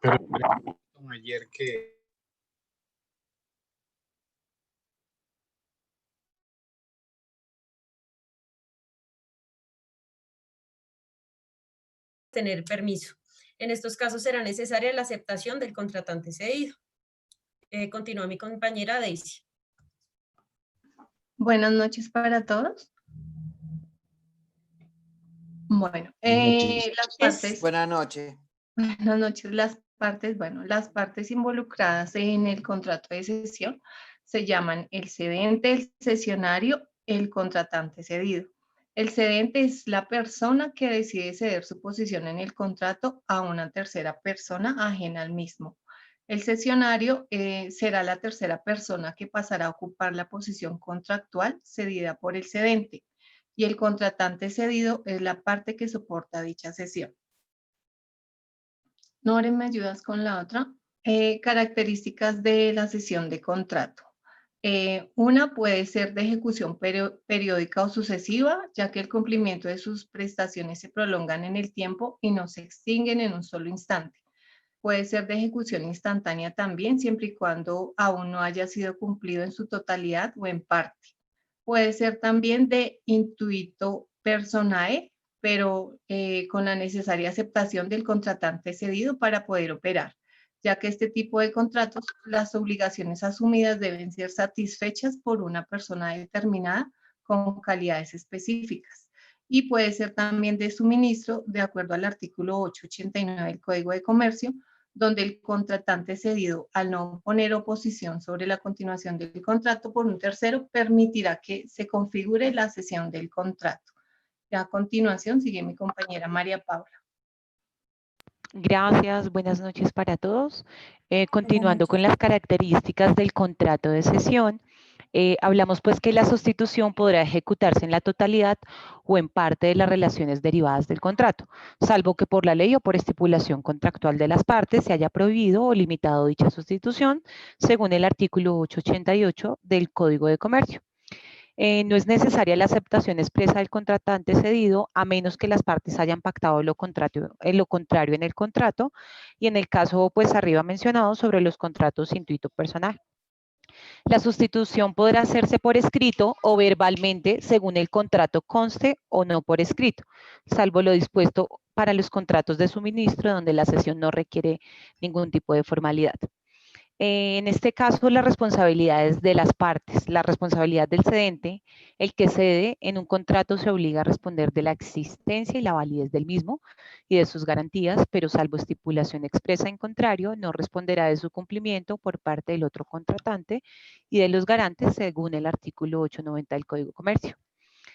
Pero ayer que tener permiso. En estos casos será necesaria la aceptación del contratante cedido. Continúa mi compañera Daisy. Buenas noches para todos. Bueno, las partes. Buenas noches. Buenas noches. Las partes involucradas en el contrato de cesión se llaman el cedente, el cesionario, el contratante cedido. El cedente es la persona que decide ceder su posición en el contrato a una tercera persona ajena al mismo. El cesionario será la tercera persona que pasará a ocupar la posición contractual cedida por el cedente. Y el contratante cedido es la parte que soporta dicha cesión. Nore, ¿me ayudas con la otra? Características de la cesión de contrato. Una puede ser de ejecución periódica o sucesiva, ya que el cumplimiento de sus prestaciones se prolongan en el tiempo y no se extinguen en un solo instante. Puede ser de ejecución instantánea también, siempre y cuando aún no haya sido cumplido en su totalidad o en parte. Puede ser también de intuito personae, pero con la necesaria aceptación del contratante cedido para poder operar, ya que este tipo de contratos, las obligaciones asumidas deben ser satisfechas por una persona determinada con calidades específicas. Y puede ser también de suministro, de acuerdo al artículo 889 del Código de Comercio, donde el contratante cedido, al no poner oposición sobre la continuación del contrato por un tercero, permitirá que se configure la cesión del contrato. A continuación sigue mi compañera María Paula. Gracias, buenas noches para todos. Continuando con las características del contrato de cesión, hablamos pues que la sustitución podrá ejecutarse en la totalidad o en parte de las relaciones derivadas del contrato, salvo que por la ley o por estipulación contractual de las partes se haya prohibido o limitado dicha sustitución, según el artículo 888 del Código de Comercio. No es necesaria la aceptación expresa del contratante cedido a menos que las partes hayan pactado lo contrario en el contrato y en el caso pues arriba mencionado sobre los contratos intuito personal. La sustitución podrá hacerse por escrito o verbalmente según el contrato conste o no por escrito, salvo lo dispuesto para los contratos de suministro donde la cesión no requiere ningún tipo de formalidad. En este caso, las responsabilidades de las partes, la responsabilidad del cedente, el que cede en un contrato se obliga a responder de la existencia y la validez del mismo y de sus garantías, pero salvo estipulación expresa en contrario, no responderá de su cumplimiento por parte del otro contratante y de los garantes según el artículo 890 del Código de Comercio.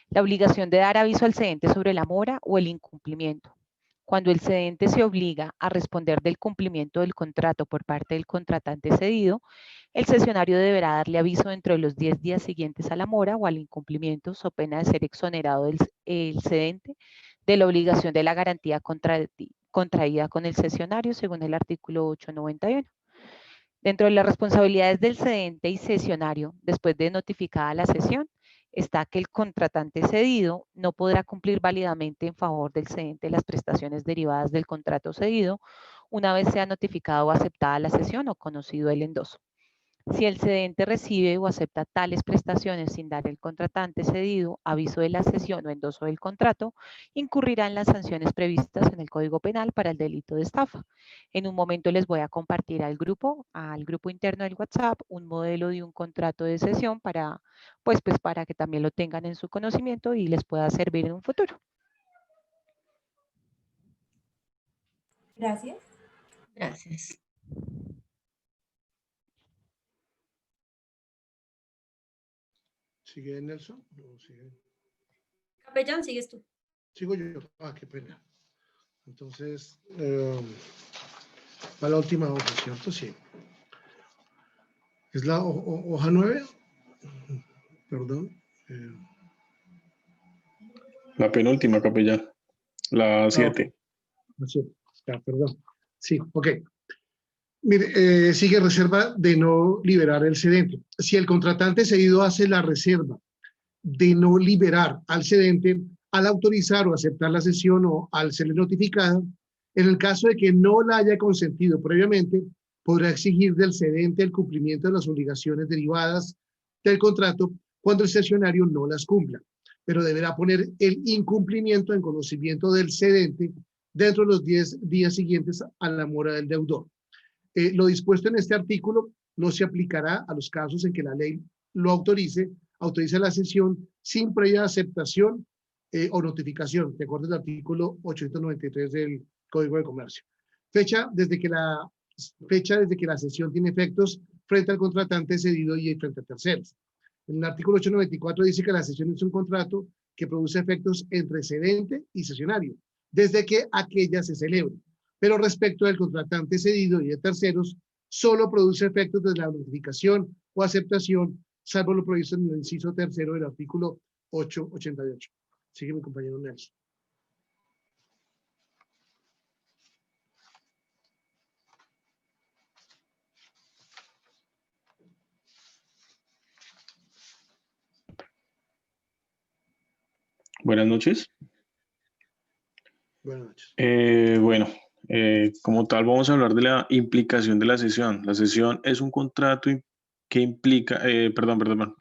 La obligación de dar aviso al cedente sobre la mora o el incumplimiento. Cuando el cedente se obliga a responder del cumplimiento del contrato por parte del contratante cedido, el cesionario deberá darle aviso dentro de los 10 días siguientes a la mora o al incumplimiento, so pena de ser exonerado el cedente de la obligación de la garantía contraída con el cesionario, según el artículo 891. Dentro de las responsabilidades del cedente y cesionario, después de notificada la cesión, está que el contratante cedido no podrá cumplir válidamente en favor del cedente las prestaciones derivadas del contrato cedido una vez sea notificado o aceptada la cesión o conocido el endoso. Si el cedente recibe o acepta tales prestaciones sin dar al contratante cedido aviso de la cesión o endoso del contrato, incurrirá en las sanciones previstas en el Código Penal para el delito de estafa. En un momento les voy a compartir al grupo interno del WhatsApp, un modelo de un contrato de cesión para que también lo tengan en su conocimiento y les pueda servir en un futuro. Gracias. Gracias. ¿Sigue Nelson? No, sigue. Capellán, sigues tú. Sigo yo. Qué pena. Entonces, va la última hoja, ¿cierto? Sí. ¿Es la hoja 9? Perdón. La penúltima, capellán. La 7. Perdón. Sí, ok. Mire, sigue reserva de no liberar el cedente. Si el contratante cedido hace la reserva de no liberar al cedente, al autorizar o aceptar la cesión o al serle notificada, En el caso de que no la haya consentido previamente, podrá exigir del cedente el cumplimiento de las obligaciones derivadas del contrato cuando el cesionario no las cumpla, pero deberá poner el incumplimiento en conocimiento del cedente dentro de los 10 días siguientes a la mora del deudor. Lo dispuesto en este artículo no se aplicará a los casos en que la ley lo autoriza la cesión sin previa aceptación o notificación, de acuerdo al artículo 893 del Código de Comercio. Fecha desde que la cesión tiene efectos frente al contratante cedido y frente a terceros. En el artículo 894 dice que la cesión es un contrato que produce efectos entre cedente y cesionario, desde que aquella se celebre. Pero respecto del contratante cedido y de terceros, solo produce efectos desde la notificación o aceptación, salvo lo previsto en el inciso tercero del artículo 888. Sigue mi compañero Nelson. Buenas noches. Buenas noches. Como tal, vamos a hablar de la implicación de la cesión. La cesión es un contrato que implica,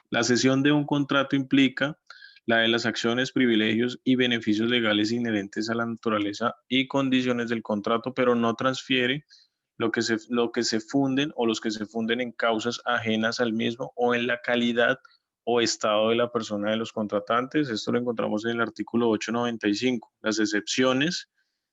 la cesión de un contrato implica la de las acciones, privilegios y beneficios legales inherentes a la naturaleza y condiciones del contrato, pero no transfiere lo que se funden o los que se funden en causas ajenas al mismo o en la calidad o estado de la persona de los contratantes. Esto lo encontramos en el artículo 895. Las excepciones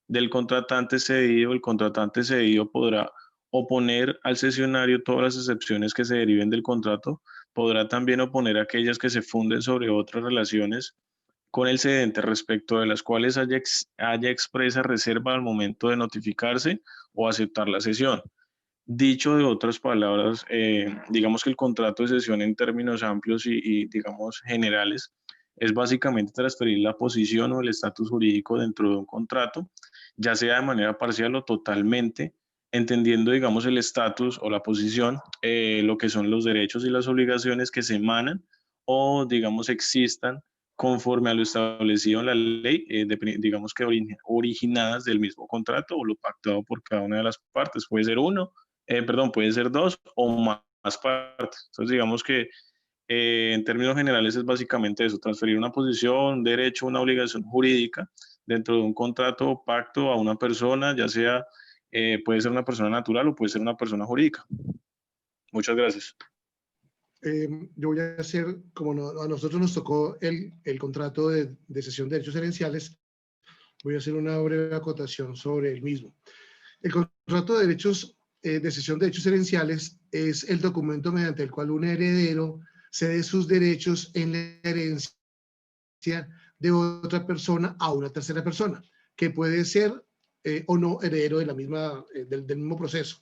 del contratante cedido, el contratante cedido podrá oponer al cesionario todas las excepciones que se deriven del contrato, podrá también oponer aquellas que se funden sobre otras relaciones con el cedente respecto de las cuales haya expresa reserva al momento de notificarse o aceptar la cesión. Dicho de otras palabras, digamos que el contrato de cesión en términos amplios y digamos generales es básicamente transferir la posición o el estatus jurídico dentro de un contrato, ya sea de manera parcial o totalmente, entendiendo, digamos, el estatus o la posición, lo que son los derechos y las obligaciones que se emanan o, digamos, existan conforme a lo establecido en la ley, digamos que originadas del mismo contrato o lo pactado por cada una de las partes. Puede ser puede ser dos o más partes. Entonces, digamos que en términos generales es básicamente eso, transferir una posición, un derecho, una obligación jurídica dentro de un contrato o pacto a una persona, ya sea, puede ser una persona natural o puede ser una persona jurídica. Muchas gracias. Yo voy a hacer, a nosotros nos tocó el contrato de cesión de derechos herenciales, voy a hacer una breve acotación sobre el mismo. El contrato de cesión de derechos herenciales es el documento mediante el cual un heredero cede sus derechos en la herencia de otra persona a una tercera persona, que puede ser o no heredero de del mismo proceso.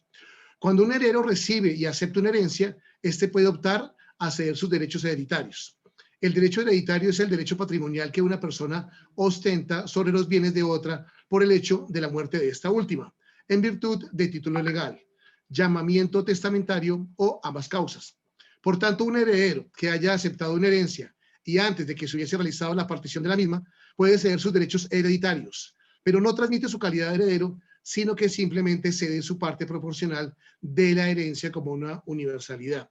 Cuando un heredero recibe y acepta una herencia, este puede optar a ceder sus derechos hereditarios. El derecho hereditario es el derecho patrimonial que una persona ostenta sobre los bienes de otra por el hecho de la muerte de esta última, en virtud de título legal, llamamiento testamentario o ambas causas. Por tanto, un heredero que haya aceptado una herencia y antes de que se hubiese realizado la partición de la misma, puede ceder sus derechos hereditarios, pero no transmite su calidad de heredero, sino que simplemente cede su parte proporcional de la herencia como una universalidad.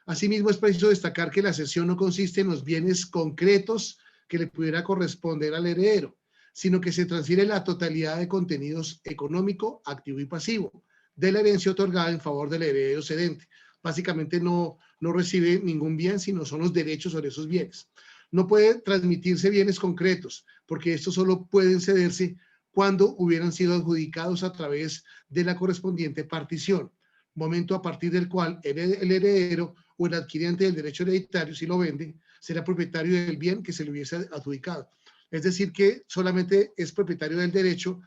Asimismo, es preciso destacar que la cesión no consiste en los bienes concretos que le pudiera corresponder al heredero, sino que se transfiere la totalidad de contenidos económico, activo y pasivo de la herencia otorgada en favor del heredero cedente. Básicamente no recibe ningún bien, sino son los derechos sobre esos bienes. No puede transmitirse bienes concretos, porque estos solo pueden cederse cuando hubieran sido adjudicados a través de la correspondiente partición, momento a partir del cual el heredero o el adquiriente del derecho hereditario, si lo vende, será propietario del bien que se le hubiese adjudicado. Es decir, que solamente es propietario del derecho,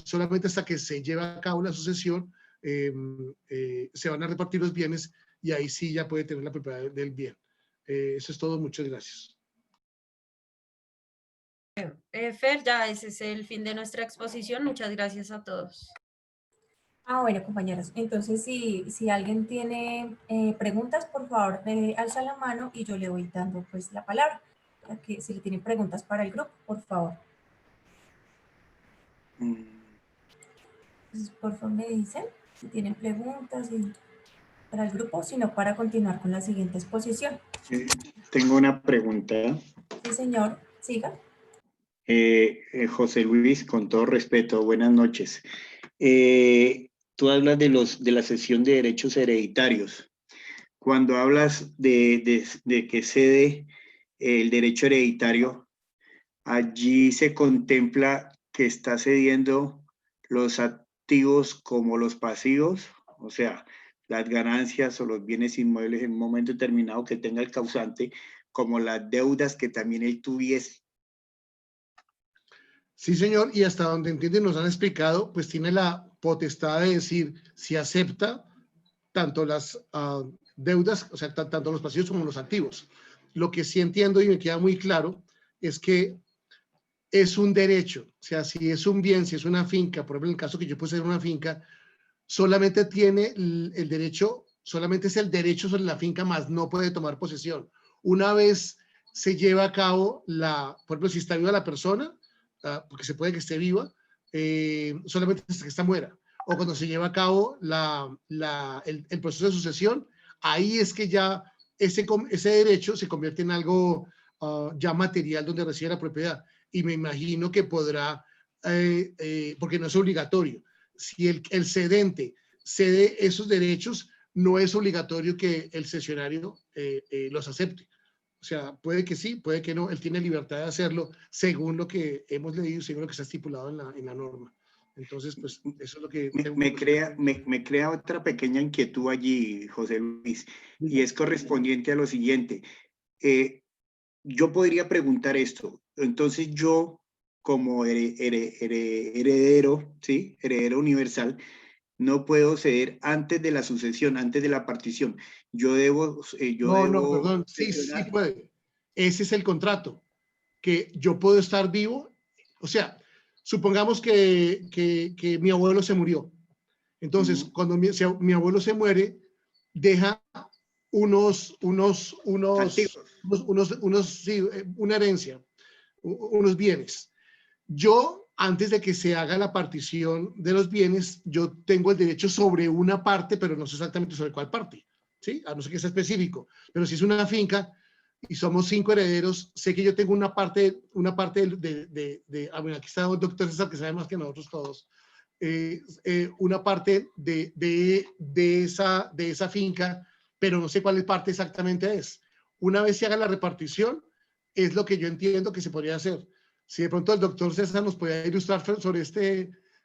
solamente hasta que se lleva a cabo la sucesión, se van a repartir los bienes y ahí sí ya puede tener la propiedad del bien. Eso es todo, muchas gracias. Fer, ya ese es el fin de nuestra exposición. Muchas gracias a todos. Bueno, compañeros, entonces si alguien tiene preguntas, por favor, alza la mano y yo le voy dando pues la palabra. Que si le tienen preguntas para el grupo, por favor. Entonces, por favor me dicen si tienen preguntas para el grupo, sino para continuar con la siguiente exposición. Tengo una pregunta. Sí, señor, siga. José Luis, con todo respeto, buenas noches. Tú hablas de la sesión de derechos hereditarios. Cuando hablas de que cede el derecho hereditario, allí se contempla que está cediendo los activos como los pasivos, o sea, las ganancias o los bienes inmuebles en un momento determinado que tenga el causante, como las deudas que también él tuviese. Sí, señor, y hasta donde entienden nos han explicado, pues tiene la potestad de decir si acepta tanto las deudas, o sea, tanto los pasivos como los activos. Lo que sí entiendo y me queda muy claro es que es un derecho, o sea, si es un bien, si es una finca, por ejemplo, en el caso que yo puse en una finca, solamente tiene el derecho, solamente es el derecho sobre la finca, más no puede tomar posesión. Una vez se lleva a cabo por ejemplo, si está viva la persona, porque se puede que esté viva, solamente hasta que está muera. O cuando se lleva a cabo el proceso de sucesión, ahí es que ya ese derecho se convierte en algo ya material donde recibe la propiedad. Y me imagino que podrá, porque no es obligatorio. Si el cedente cede esos derechos, no es obligatorio que el cesionario los acepte. O sea, puede que sí, puede que no. Él tiene libertad de hacerlo según lo que hemos leído, según lo que está estipulado en la norma. Entonces, pues, eso es lo que... Me crea otra pequeña inquietud allí, José Luis, y es correspondiente a lo siguiente. Yo podría preguntar esto. Entonces, yo, como heredero, ¿sí? Heredero universal, no puedo ceder antes de la sucesión, antes de la partición. Yo debo... No, perdón. Sí, sí puede. Ese es el contrato. Que yo puedo estar vivo. O sea, supongamos que mi abuelo se murió. Entonces, cuando mi abuelo se muere, deja una herencia, unos bienes. Yo, antes de que se haga la partición de los bienes, yo tengo el derecho sobre una parte, pero no sé exactamente sobre cuál parte, ¿sí? A no ser que sea específico. Pero si es una finca y somos 5 herederos, sé que yo tengo una parte bueno, aquí está el doctor César, que sabe más que nosotros todos, una parte de esa finca, pero no sé cuál parte exactamente es. Una vez se haga la repartición, es lo que yo entiendo que se podría hacer. Si de pronto el doctor César nos puede ilustrar sobre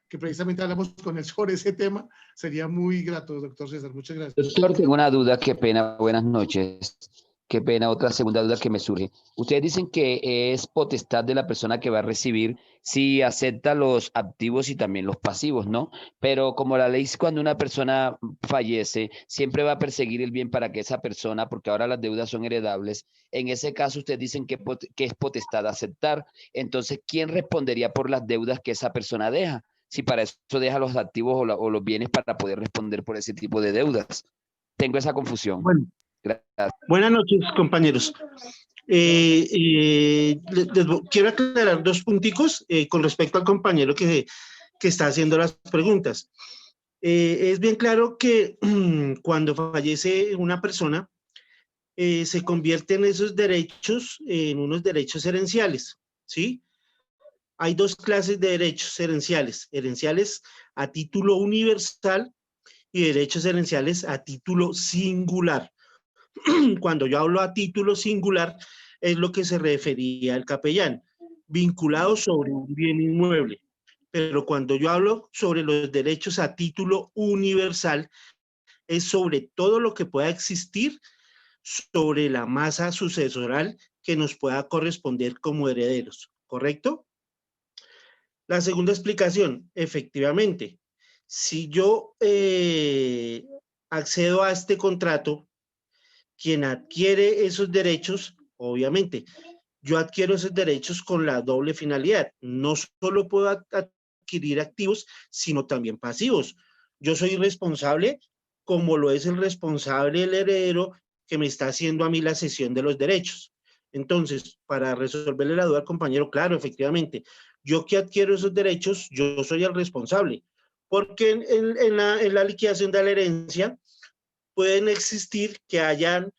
que precisamente hablamos con él sobre ese tema, sería muy grato, doctor César. Muchas gracias. Doctor, tengo una duda, qué pena, buenas noches. Qué pena, otra segunda duda que me surge. Ustedes dicen que es potestad de la persona que va a recibir si acepta los activos y también los pasivos, ¿no? Pero como la ley es cuando una persona fallece, siempre va a perseguir el bien para que esa persona, porque ahora las deudas son heredables, en ese caso ustedes dicen que es potestad aceptar. Entonces, ¿quién respondería por las deudas que esa persona deja? Si para eso deja los activos o los bienes para poder responder por ese tipo de deudas. Tengo esa confusión. Bueno. Gracias. Buenas noches, compañeros. Quiero aclarar 2 punticos con respecto al compañero que está haciendo las preguntas. Es bien claro que cuando fallece una persona, se convierten esos derechos en unos derechos herenciales, ¿sí? Hay 2 clases de derechos herenciales a título universal y derechos herenciales a título singular. Cuando yo hablo a título singular, es lo que se refería al capellán, vinculado sobre un bien inmueble. Pero cuando yo hablo sobre los derechos a título universal, es sobre todo lo que pueda existir sobre la masa sucesoral que nos pueda corresponder como herederos, ¿correcto? La segunda explicación, efectivamente, si yo accedo a este contrato, quien adquiere esos derechos, obviamente, yo adquiero esos derechos con la doble finalidad. No solo puedo adquirir activos, sino también pasivos. Yo soy responsable, como lo es el responsable el heredero que me está haciendo a mí la cesión de los derechos. Entonces, para resolverle la duda al compañero, claro, efectivamente, yo que adquiero esos derechos, yo soy el responsable. porque en la liquidación de la herencia pueden existir que hayan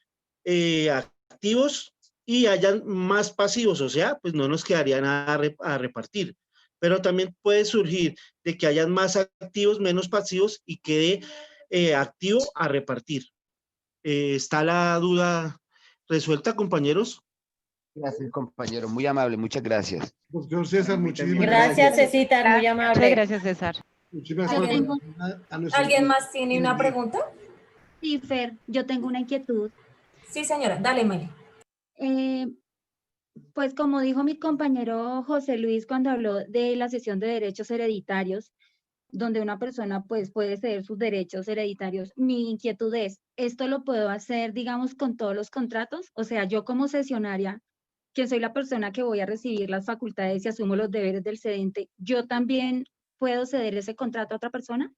activos y hayan más pasivos, o sea, pues no nos quedaría nada a repartir. Pero también puede surgir de que hayan más activos, menos pasivos y quede activo a repartir. ¿Está la duda resuelta, compañeros? Gracias, compañero. Muy amable. Muchas gracias. Doctor César, muchísimas Gracias, gracias. Cecitar, muy Muchas amable. gracias, César. Muchísimas ¿Alguien- gracias a nuestro- ¿Alguien más tiene una pregunta? Sí, Fer, yo tengo una inquietud. Sí, señora, dale, Meli. Pues como dijo mi compañero José Luis cuando habló de la cesión de derechos hereditarios, donde una persona pues puede ceder sus derechos hereditarios, mi inquietud es, ¿esto lo puedo hacer, digamos, con todos los contratos? O sea, yo como cesionaria, que soy la persona que voy a recibir las facultades y asumo los deberes del cedente, ¿yo también puedo ceder ese contrato a otra persona?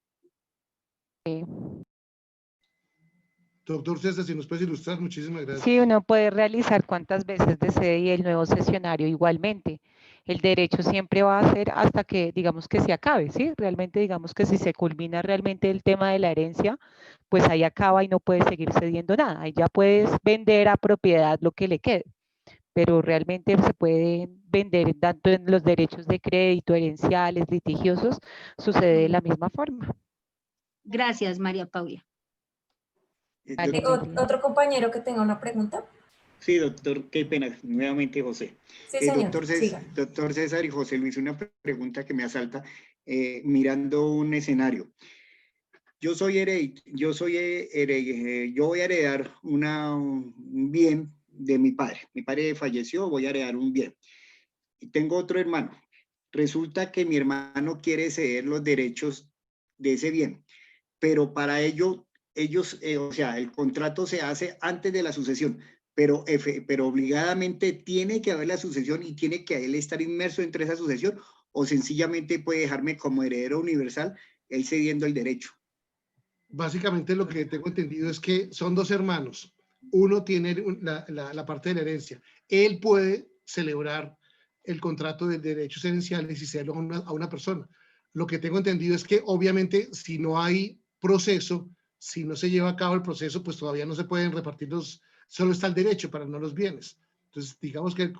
Doctor César, si nos puedes ilustrar, muchísimas gracias. Sí, uno puede realizar cuantas veces desee y el nuevo cesionario igualmente. El derecho siempre va a ser hasta que, digamos, que se acabe, ¿sí? Realmente, digamos que si se culmina realmente el tema de la herencia, pues ahí acaba y no puede seguir cediendo nada. Ahí ya puedes vender a propiedad lo que le quede, pero realmente se puede vender tanto en los derechos de crédito, herenciales, litigiosos, sucede de la misma forma. Gracias, María Paula. Vale, ¿Otro compañero que tenga una pregunta? Sí, doctor, qué pena, nuevamente José. Sí, señor, Doctor, doctor César y José Luis, una pregunta que me asalta mirando un escenario. Yo voy a heredar un bien de mi padre. Mi padre falleció, voy a heredar un bien. Y tengo otro hermano. Resulta que mi hermano quiere ceder los derechos de ese bien, pero para ello ellos, o sea, el contrato se hace antes de la sucesión, pero obligadamente tiene que haber la sucesión y tiene que él estar inmerso entre esa sucesión, o sencillamente puede dejarme como heredero universal, él cediendo el derecho. Básicamente lo que tengo entendido es que son dos hermanos. Uno tiene la parte de la herencia. Él puede celebrar el contrato de derechos herenciales y cederlo a una persona. Lo que tengo entendido es que obviamente si no hay proceso, si no se lleva a cabo el proceso, pues todavía no se pueden repartir solo está el derecho para no los bienes. Entonces, digamos que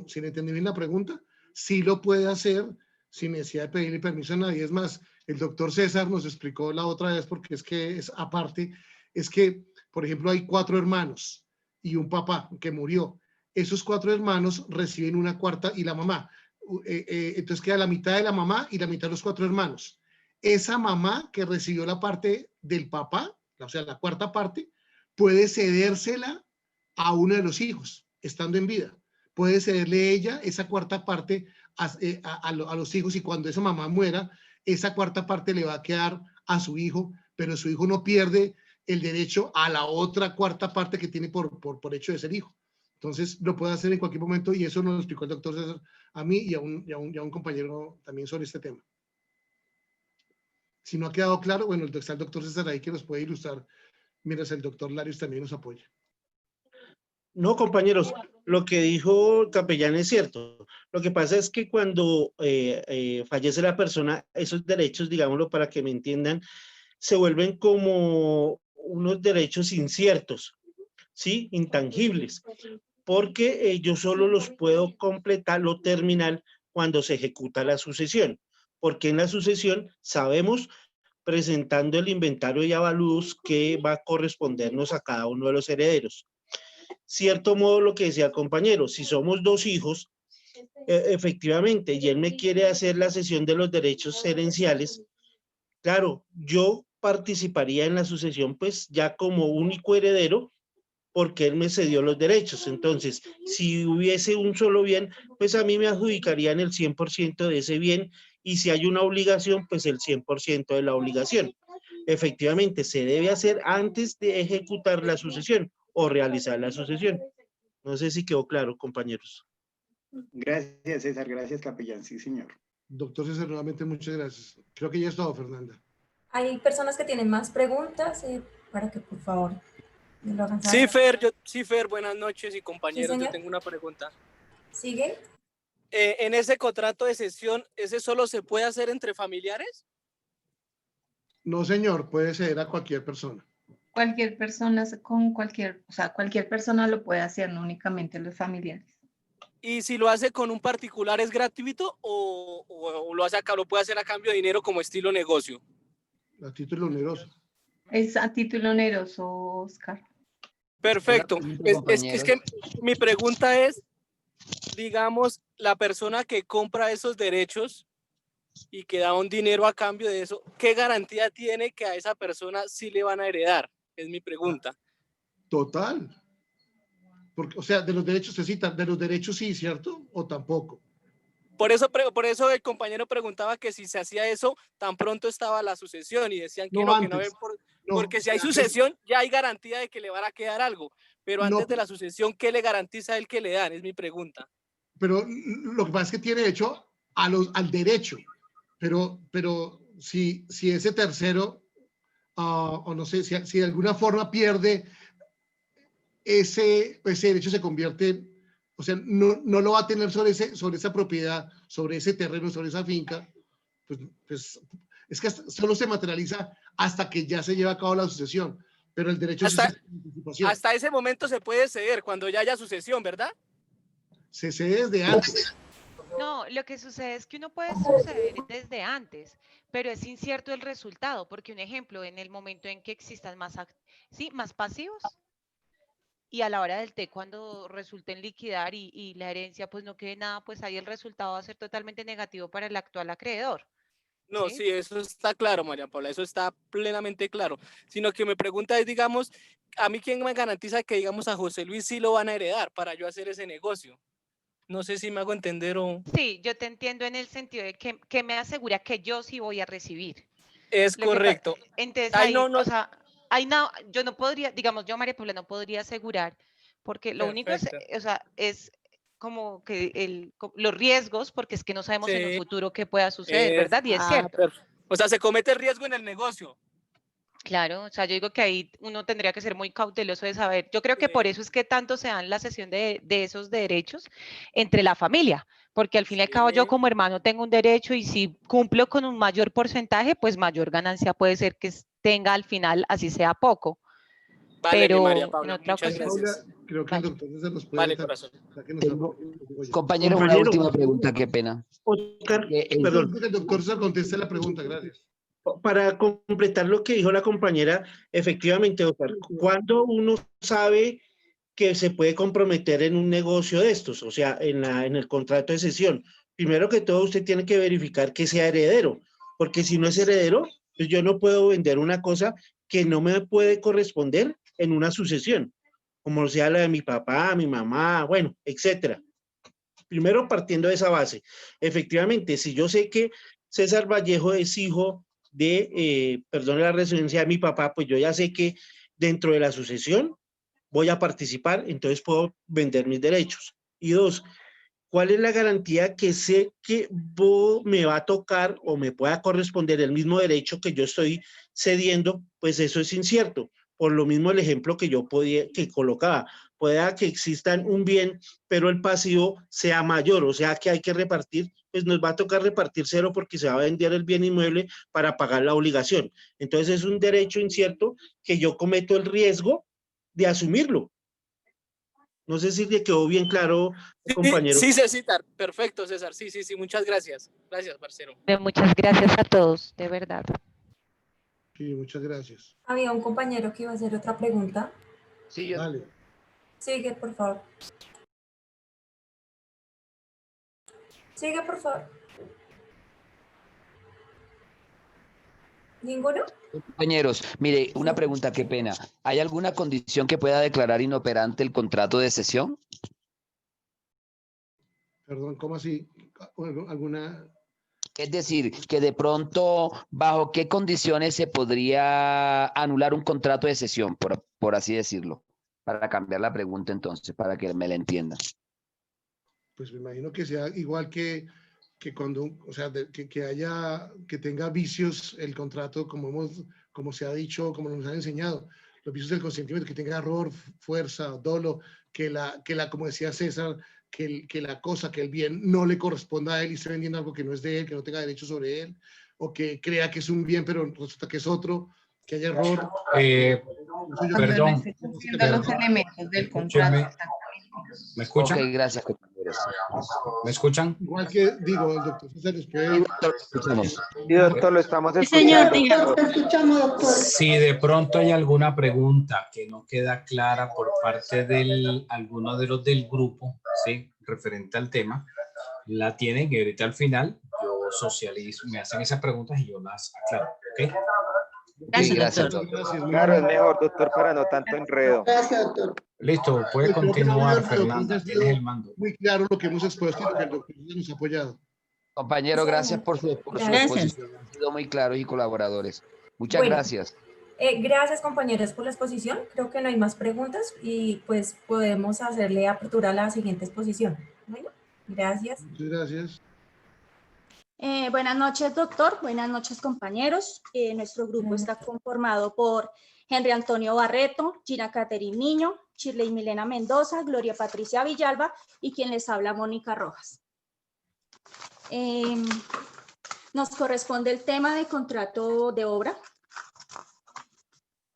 si entendí bien la pregunta, sí lo puede hacer sin necesidad de pedirle permiso a nadie. Es más, el doctor César nos explicó la otra vez, porque es que es aparte, es que, por ejemplo, hay 4 hermanos y un papá que murió. Esos 4 hermanos reciben una cuarta y la mamá. Entonces queda la mitad de la mamá y la mitad de los 4 hermanos. Esa mamá que recibió la parte del papá, o sea, la cuarta parte, puede cedérsela a uno de los hijos, estando en vida. Puede cederle ella esa cuarta parte a los hijos, y cuando esa mamá muera, esa cuarta parte le va a quedar a su hijo, pero su hijo no pierde el derecho a la otra cuarta parte que tiene por hecho de ser hijo. Entonces lo puede hacer en cualquier momento, y eso nos lo explicó el doctor César a mí y a un compañero también sobre este tema. Si no ha quedado claro, bueno, está el doctor César ahí que nos puede ilustrar, mientras el doctor Larios también nos apoya. No, compañeros, lo que dijo el capellán es cierto. Lo que pasa es que cuando fallece la persona, esos derechos, digámoslo para que me entiendan, se vuelven como unos derechos inciertos, ¿sí? Intangibles, porque yo solo los puedo completar o terminar cuando se ejecuta la sucesión, porque en la sucesión sabemos, presentando el inventario y avalúos, que va a correspondernos a cada uno de los herederos. Cierto modo, lo que decía el compañero, si somos 2 hijos, efectivamente, y él me quiere hacer la cesión de los derechos herenciales, claro, yo participaría en la sucesión pues ya como único heredero, porque él me cedió los derechos. Entonces, si hubiese un solo bien, pues a mí me adjudicarían el 100% de ese bien, y si hay una obligación, pues el 100% de la obligación. Efectivamente, se debe hacer antes de ejecutar la sucesión o realizar la sucesión. No sé si quedó claro, compañeros. Gracias, César. Gracias, capellán. Sí, señor. Doctor César, nuevamente muchas gracias. Creo que ya es todo, Fernanda. Hay personas que tienen más preguntas para que por favor me lo hagan Sí, saber. Fer, buenas noches y compañeros. Sí, yo tengo una pregunta. ¿Sigue? En ese contrato de cesión, ¿ese solo se puede hacer entre familiares? No, señor, puede ceder a cualquier persona. Cualquier persona con cualquier, o sea, cualquier persona lo puede hacer, no únicamente los familiares. ¿Y si lo hace con un particular es gratuito o lo hace acá, lo puede hacer a cambio de dinero como estilo negocio? A título oneroso. Es a título oneroso, Oscar. Perfecto. Una pregunta, Es que mi pregunta es, digamos, la persona que compra esos derechos y que da un dinero a cambio de eso, ¿qué garantía tiene que a esa persona sí le van a heredar? Es mi pregunta. Total. Porque, o sea, de los derechos se citan, de los derechos sí, ¿cierto? O tampoco. Por eso el compañero preguntaba que si se hacía eso, tan pronto estaba la sucesión y decían que No, no, antes. que no ven No, porque si hay antes. sucesión, ya hay garantía de que le van a quedar algo. Pero antes No, de la sucesión, ¿qué le garantiza a él que le dan? Es mi pregunta. pero lo que pasa es que tiene derecho al derecho. Pero si ese tercero, o no sé, si de alguna forma pierde ese derecho, se convierte, o sea, no lo va a tener sobre esa propiedad, sobre ese terreno, sobre esa finca, pues es que solo se materializa hasta que ya se lleva a cabo la sucesión, pero el derecho hasta ese momento se puede ceder cuando ya haya sucesión, ¿verdad? Se cede desde antes. No, lo que sucede es que uno puede suceder desde antes, pero es incierto el resultado, porque un ejemplo, en el momento en que existan más pasivos, y a la hora del té, cuando resulten liquidar y la herencia pues no quede nada, pues ahí el resultado va a ser totalmente negativo para el actual acreedor. No, ¿Sí? sí, eso está claro, María Paula, eso está plenamente claro. Sino que me pregunta es, digamos, a mí quién me garantiza que, digamos, a José Luis sí lo van a heredar para yo hacer ese negocio. No sé si me hago entender o... Sí, yo te entiendo en el sentido de que me asegura que yo sí voy a recibir. Es correcto. Entonces, ahí no, o sea, yo no podría, digamos, yo, María Paula, no podría asegurar, porque lo único es, o sea, es como que los riesgos, porque es que no sabemos en un futuro qué pueda suceder, ¿verdad? Y es cierto. O sea, se comete el riesgo en el negocio. Claro, o sea, yo digo que ahí uno tendría que ser muy cauteloso de saber. Yo creo que por eso es que tanto se dan la cesión de esos derechos entre la familia, porque al fin y al cabo yo como hermano tengo un derecho y si cumplo con un mayor porcentaje, pues mayor ganancia puede ser que tenga al final, así sea poco. Vale, pero María Paula, en otra muchas ocasión. gracias. Creo que el doctor se los puede. Vale, corazón. Compañero, una última pregunta, qué pena. Oscar, perdón. Que el doctor se conteste la pregunta, gracias. Para completar lo que dijo la compañera, efectivamente, Oscar, ¿cuándo uno sabe que se puede comprometer en un negocio de estos? O sea, en el contrato de cesión. Primero que todo, usted tiene que verificar que sea heredero, porque si no es heredero, pues yo no puedo vender una cosa que no me puede corresponder en una sucesión, como sea la de mi papá, mi mamá, bueno, etcétera. Primero partiendo de esa base. Efectivamente, si yo sé que César Vallejo es hijo de, perdón, la residencia de mi papá, pues yo ya sé que dentro de la sucesión voy a participar, entonces puedo vender mis derechos. Y dos, ¿cuál es la garantía que sé que me va a tocar o me pueda corresponder el mismo derecho que yo estoy cediendo? Pues eso es incierto. Por lo mismo el ejemplo que yo colocaba, pueda que existan un bien, pero el pasivo sea mayor, o sea que hay que repartir, pues nos va a tocar repartir cero porque se va a vender el bien inmueble para pagar la obligación. Entonces es un derecho incierto que yo cometo el riesgo de asumirlo. No sé si le quedó bien claro, compañero. Sí, César, perfecto, César. Sí, muchas gracias. Gracias, parcero. Muchas gracias a todos, de verdad. Sí, muchas gracias. Había un compañero que iba a hacer otra pregunta. Sí, yo. Dale. Sigue, por favor. Sigue, por favor. ¿Ninguno? Compañeros, mire, una pregunta, qué pena. ¿Hay alguna condición que pueda declarar inoperante el contrato de cesión? Perdón, ¿cómo así? ¿Alguna? Es decir, que de pronto, ¿bajo qué condiciones se podría anular un contrato de cesión, por así decirlo? Para cambiar la pregunta entonces, para que me la entiendan. Pues me imagino que sea igual que cuando, o sea, que tenga vicios el contrato, como se ha dicho, como nos han enseñado, los vicios del consentimiento, que tenga error, fuerza, dolo, como decía César, que la cosa, que el bien no le corresponda a él y esté vendiendo algo que no es de él, que no tenga derecho sobre él. o que crea que es un bien, pero resulta que es otro, que haya error. Perdón. Los elementos del contrato. ¿Me escuchan? Ok, gracias, compañeros. ¿Me escuchan? Igual que digo, el doctor César les puede... Sí, doctor, lo estamos Señor, escuchando. dígame. Si de pronto hay alguna pregunta que no queda clara por parte de alguno de los del grupo, ¿sí? Referente al tema, la tienen y ahorita al final yo socializo, me hacen esas preguntas y yo las aclaro, ¿ok? Sí, gracias, doctor. Gracias, muy Claro, es amable. mejor, doctor, para no tanto enredo. Gracias, doctor. Listo, puede Creo que continuar, el doctor Fernanda, ha tienes sido el mando. muy claro lo que hemos expuesto y lo que el doctor nos ha apoyado. Compañero, gracias por su Gracias. exposición. Han sido muy claros y colaboradores. Muchas Bueno. gracias. Gracias, compañeros, por la exposición. Creo que no hay más preguntas y pues podemos hacerle apertura a la siguiente exposición. Bueno, gracias. Muchas gracias. Buenas noches, doctor. Buenas noches, compañeros. Nuestro grupo está conformado por Henry Antonio Barreto, Gina Caterine Niño, Shirley Milena Mendoza, Gloria Patricia Villalba y quien les habla, Mónica Rojas. Nos corresponde el tema de contrato de obra.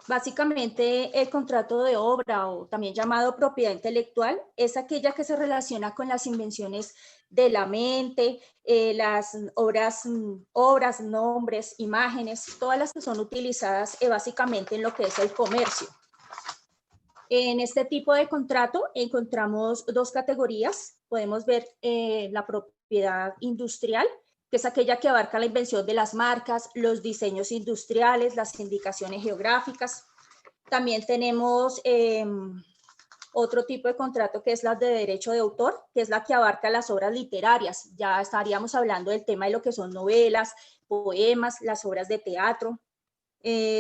Básicamente, el contrato de obra, o también llamado propiedad intelectual, es aquella que se relaciona con las invenciones de la mente, las obras, nombres, imágenes, todas las que son utilizadas básicamente en lo que es el comercio. En este tipo de contrato encontramos dos categorías. Podemos ver la propiedad industrial, que es aquella que abarca la invención de las marcas, los diseños industriales, las indicaciones geográficas. También tenemos otro tipo de contrato que es la de derecho de autor, que es la que abarca las obras literarias. Ya estaríamos hablando del tema de lo que son novelas, poemas, las obras de teatro.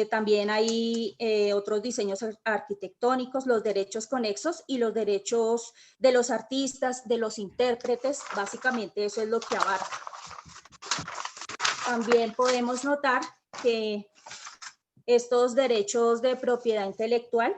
También hay otros diseños arquitectónicos, los derechos conexos y los derechos de los artistas, de los intérpretes. Básicamente eso es lo que abarca. También podemos notar que estos derechos de propiedad intelectual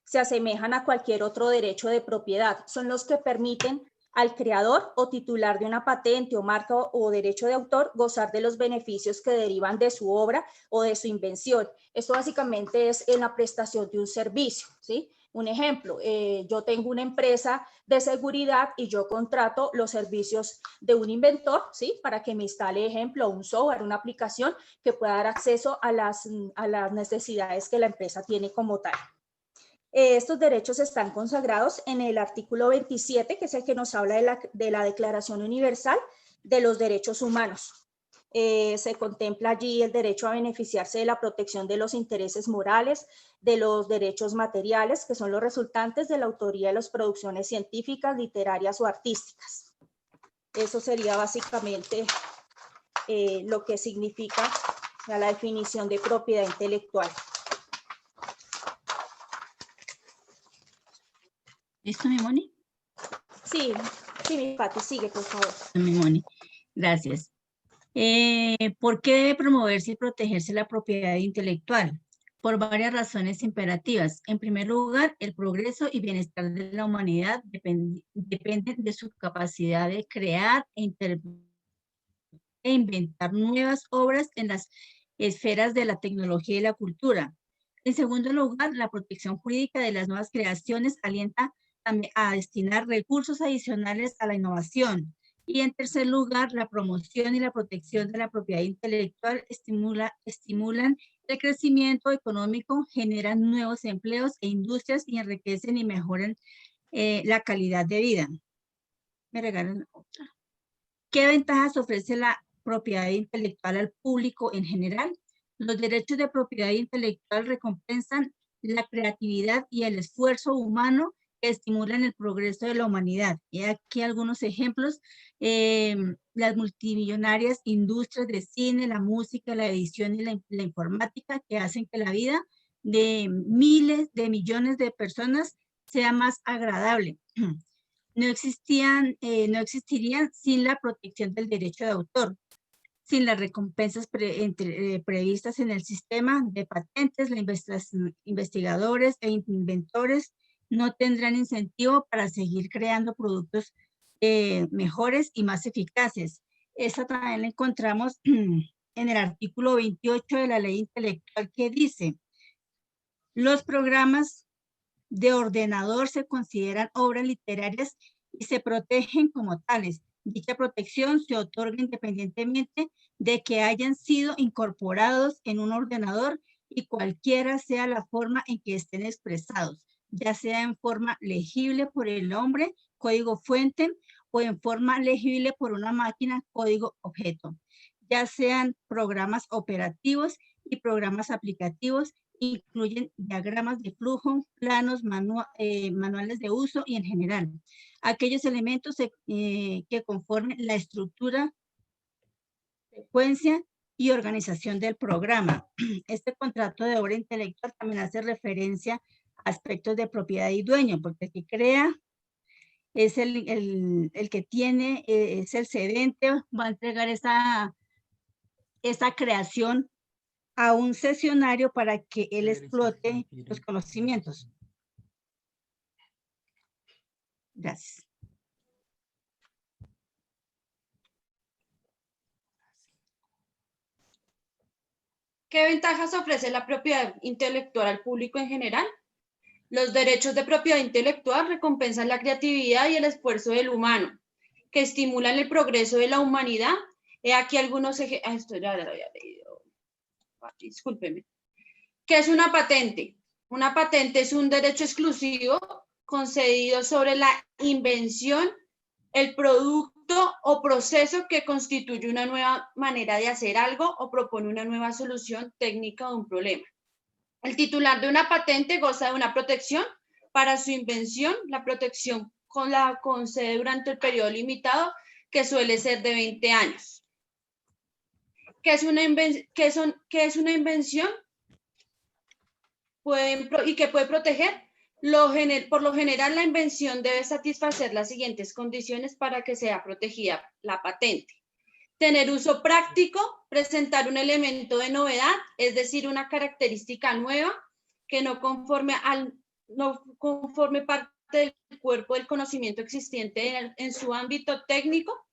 se asemejan a cualquier otro derecho de propiedad. Son los que permiten al creador o titular de una patente o marca o derecho de autor gozar de los beneficios que derivan de su obra o de su invención. Esto básicamente es en la prestación de un servicio, ¿sí? Un ejemplo, yo tengo una empresa de seguridad y yo contrato los servicios de un inventor, ¿sí? Para que me instale, ejemplo, un software, una aplicación que pueda dar acceso a las necesidades que la empresa tiene como tal. Estos derechos están consagrados en el artículo 27, que es el que nos habla de la Declaración Universal de los Derechos Humanos. Se contempla allí el derecho a beneficiarse de la protección de los intereses morales, de los derechos materiales, que son los resultantes de la autoría de las producciones científicas, literarias o artísticas. Eso sería básicamente lo que significa la definición de propiedad intelectual. ¿Listo, mi Moni? Sí, mi Pati, sigue, por favor. Mi Moni, gracias. ¿Por qué debe promoverse y protegerse la propiedad intelectual? Por varias razones imperativas. En primer lugar, el progreso y bienestar de la humanidad dependen de su capacidad de crear e inventar nuevas obras en las esferas de la tecnología y la cultura. En segundo lugar, la protección jurídica de las nuevas creaciones alienta a destinar recursos adicionales a la innovación. Y en tercer lugar, la promoción y la protección de la propiedad intelectual estimulan el crecimiento económico, generan nuevos empleos e industrias y enriquecen y mejoran la calidad de vida. Me regalan otra. ¿Qué ventajas ofrece la propiedad intelectual al público en general? Los derechos de propiedad intelectual recompensan la creatividad y el esfuerzo humano que estimulan el progreso de la humanidad. Y aquí algunos ejemplos, las multimillonarias industrias de cine, la música, la edición y la informática que hacen que la vida de miles de millones de personas sea más agradable. No existirían sin la protección del derecho de autor, sin las recompensas previstas en el sistema de patentes. Los investigadores e inventores no tendrán incentivo para seguir creando productos mejores y más eficaces. Esta también la encontramos en el artículo 28 de la ley intelectual que dice: los programas de ordenador se consideran obras literarias y se protegen como tales. Dicha protección se otorga independientemente de que hayan sido incorporados en un ordenador y cualquiera sea la forma en que estén expresados, ya sea en forma legible por el hombre, código fuente, o en forma legible por una máquina, código objeto, ya sean programas operativos y programas aplicativos. Incluyen diagramas de flujo, planos, manuales de uso y en general aquellos elementos que conformen la estructura, secuencia y organización del programa. Este contrato de obra intelectual también hace referencia a aspectos de propiedad y dueño, porque el que crea es el que tiene, es el cedente, va a entregar esa creación a un cesionario para que él explote los conocimientos. Gracias. ¿Qué ventajas ofrece la propiedad intelectual al público en general? Los derechos de propiedad intelectual recompensan la creatividad y el esfuerzo del humano, que estimulan el progreso de la humanidad. He aquí algunos ejemplos. Esto ya lo había leído. Discúlpeme. ¿Qué es una patente? Una patente es un derecho exclusivo concedido sobre la invención, el producto o proceso que constituye una nueva manera de hacer algo o propone una nueva solución técnica de un problema. El titular de una patente goza de una protección para su invención. La protección la concede durante el periodo limitado, que suele ser de 20 años. ¿Qué es una invención? ¿Y qué puede proteger? Por lo general, la invención debe satisfacer las siguientes condiciones para que sea protegida la patente. Tener uso práctico, presentar un elemento de novedad, es decir, una característica nueva que no conforme parte del cuerpo del conocimiento existente en su ámbito técnico.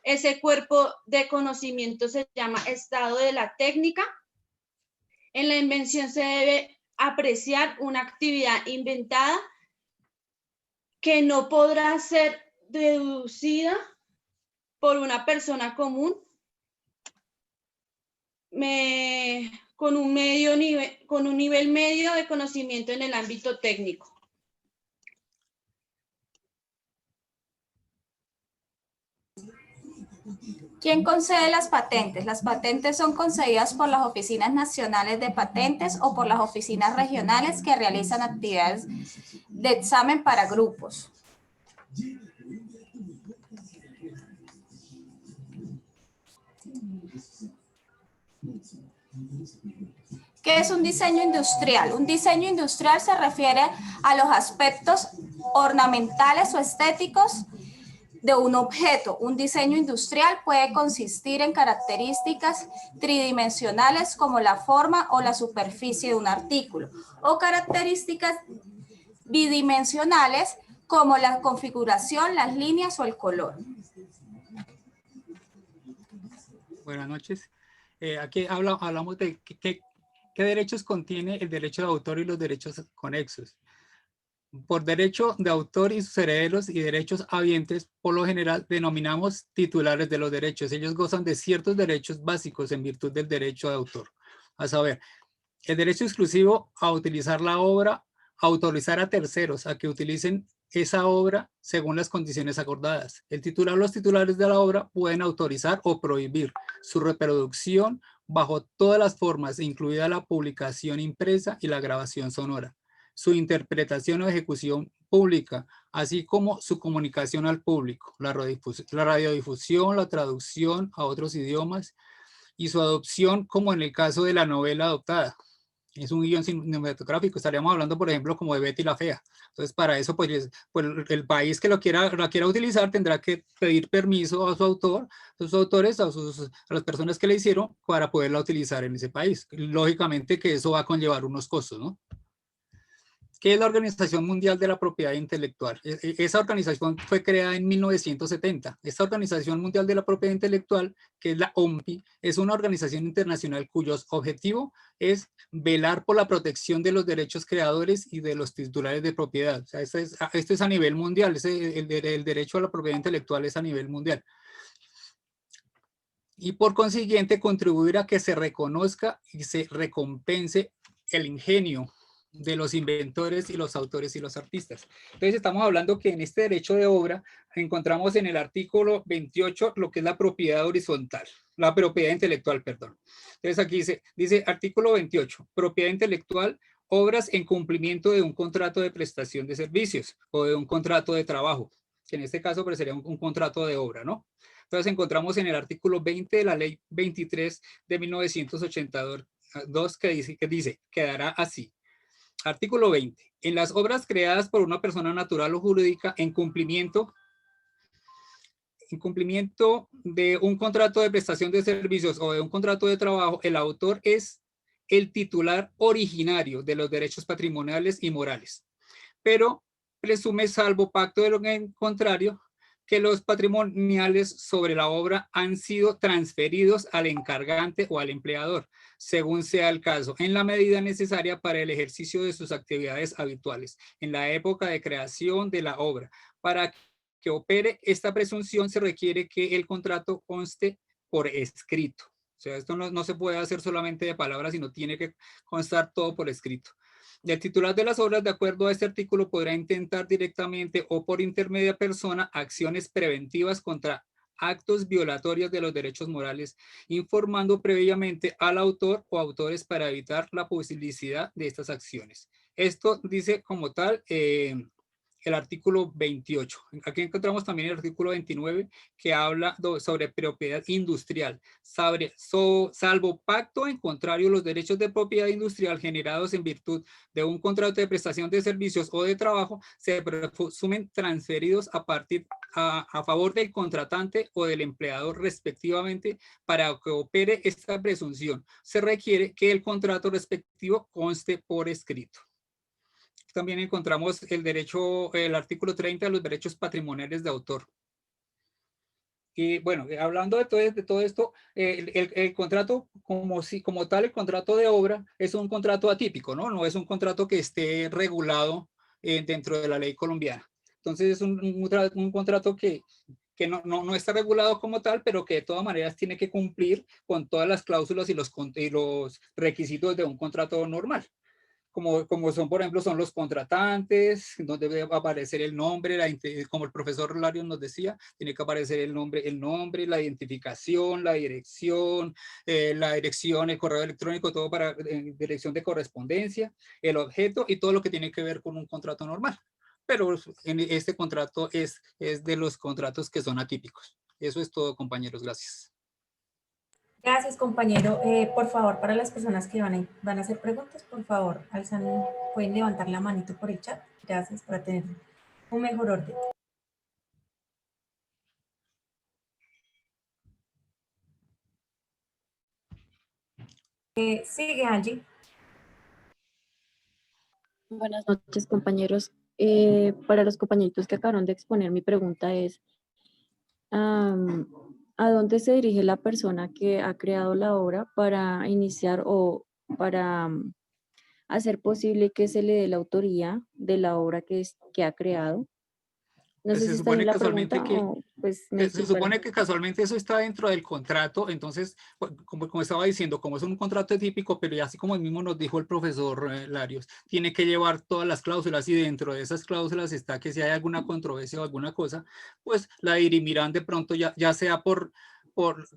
Ese cuerpo de conocimiento se llama estado de la técnica. En la invención se debe apreciar una actividad inventada que no podrá ser deducida por una persona común con un nivel medio de conocimiento en el ámbito técnico. ¿Quién concede las patentes? Las patentes son concedidas por las oficinas nacionales de patentes o por las oficinas regionales que realizan actividades de examen para grupos. ¿Qué es un diseño industrial? Un diseño industrial se refiere a los aspectos ornamentales o estéticos de un objeto. Un diseño industrial puede consistir en características tridimensionales como la forma o la superficie de un artículo, o características bidimensionales como la configuración, las líneas o el color. Buenas noches. Aquí hablamos de qué derechos contiene el derecho de autor y los derechos conexos. Por derecho de autor y sus herederos y derechos habientes, por lo general denominamos titulares de los derechos. Ellos gozan de ciertos derechos básicos en virtud del derecho de autor. A saber, el derecho exclusivo a utilizar la obra, a autorizar a terceros a que utilicen esa obra según las condiciones acordadas. El titular o los titulares de la obra pueden autorizar o prohibir su reproducción bajo todas las formas, incluida la publicación impresa y la grabación sonora, su interpretación o ejecución pública, así como su comunicación al público, la radiodifusión, la traducción a otros idiomas y su adopción, como en el caso de la novela adoptada. Es un guión cinematográfico, estaríamos hablando, por ejemplo, como de Betty la Fea. Entonces, para eso, pues el país que la quiera utilizar tendrá que pedir permiso a su autor, a sus autores, a las personas que le hicieron, para poderla utilizar en ese país. Lógicamente que eso va a conllevar unos costos, ¿no? ¿Qué es la Organización Mundial de la Propiedad Intelectual? Esa organización fue creada en 1970. Esta Organización Mundial de la Propiedad Intelectual, que es la OMPI, es una organización internacional cuyo objetivo es velar por la protección de los derechos creadores y de los titulares de propiedad. O sea, esto es a nivel mundial, el derecho a la propiedad intelectual es a nivel mundial. Y por consiguiente contribuir a que se reconozca y se recompense el ingenio de los inventores y los autores y los artistas. Entonces estamos hablando que en este derecho de obra encontramos en el artículo 28 lo que es la propiedad horizontal, la propiedad intelectual, perdón. Entonces aquí dice artículo 28, propiedad intelectual, obras en cumplimiento de un contrato de prestación de servicios o de un contrato de trabajo, que en este caso pues, sería un contrato de obra, ¿no? Entonces encontramos en el artículo 20 de la ley 23 de 1982 que dice, quedará así. Artículo 20. En las obras creadas por una persona natural o jurídica en cumplimiento de un contrato de prestación de servicios o de un contrato de trabajo, el autor es el titular originario de los derechos patrimoniales y morales, pero presume, salvo pacto de lo contrario, que los patrimoniales sobre la obra han sido transferidos al encargante o al empleador, según sea el caso, en la medida necesaria para el ejercicio de sus actividades habituales, en la época de creación de la obra. Para que opere esta presunción se requiere que el contrato conste por escrito. O sea, esto no se puede hacer solamente de palabras, sino tiene que constar todo por escrito. El titular de las obras, de acuerdo a este artículo, podrá intentar directamente o por intermedia persona acciones preventivas contra actos violatorios de los derechos morales, informando previamente al autor o autores para evitar la posibilidad de estas acciones. Esto dice como tal el artículo 28. Aquí encontramos también el artículo 29 que habla sobre propiedad industrial. Salvo pacto en contrario, los derechos de propiedad industrial generados en virtud de un contrato de prestación de servicios o de trabajo se presumen transferidos a favor del contratante o del empleador respectivamente. Para que opere esta presunción se requiere que el contrato respectivo conste por escrito. También encontramos el artículo 30 de los derechos patrimoniales de autor. Y bueno, hablando de todo esto, el contrato como tal, el contrato de obra es un contrato atípico, ¿no? No es un contrato que esté regulado dentro de la ley colombiana. Entonces es un contrato que no está regulado como tal, pero que de todas maneras tiene que cumplir con todas las cláusulas y los requisitos de un contrato normal. Como son, por ejemplo, son los contratantes, donde debe aparecer el nombre, como el profesor Larios nos decía, tiene que aparecer el nombre, la identificación, la dirección, el correo electrónico, todo para dirección de correspondencia, el objeto y todo lo que tiene que ver con un contrato normal. Pero este contrato es de los contratos que son atípicos. Eso es todo, compañeros. Gracias. Gracias, compañero. Por favor, para las personas que van a hacer preguntas, por favor, pueden levantar la manito por el chat. Gracias, para tener un mejor orden. Sigue, Angie. Buenas noches, compañeros. Para los compañeritos que acabaron de exponer, mi pregunta es, ¿a dónde se dirige la persona que ha creado la obra para iniciar o para hacer posible que se le dé la autoría de la obra que ha creado? No sé si está bien la pregunta o pues se supone que casualmente eso está dentro del contrato. Entonces, como estaba diciendo, como es un contrato típico, pero ya así como mismo nos dijo el profesor Larios, tiene que llevar todas las cláusulas y dentro de esas cláusulas está que si hay alguna controversia o alguna cosa, pues la dirimirán de pronto ya sea por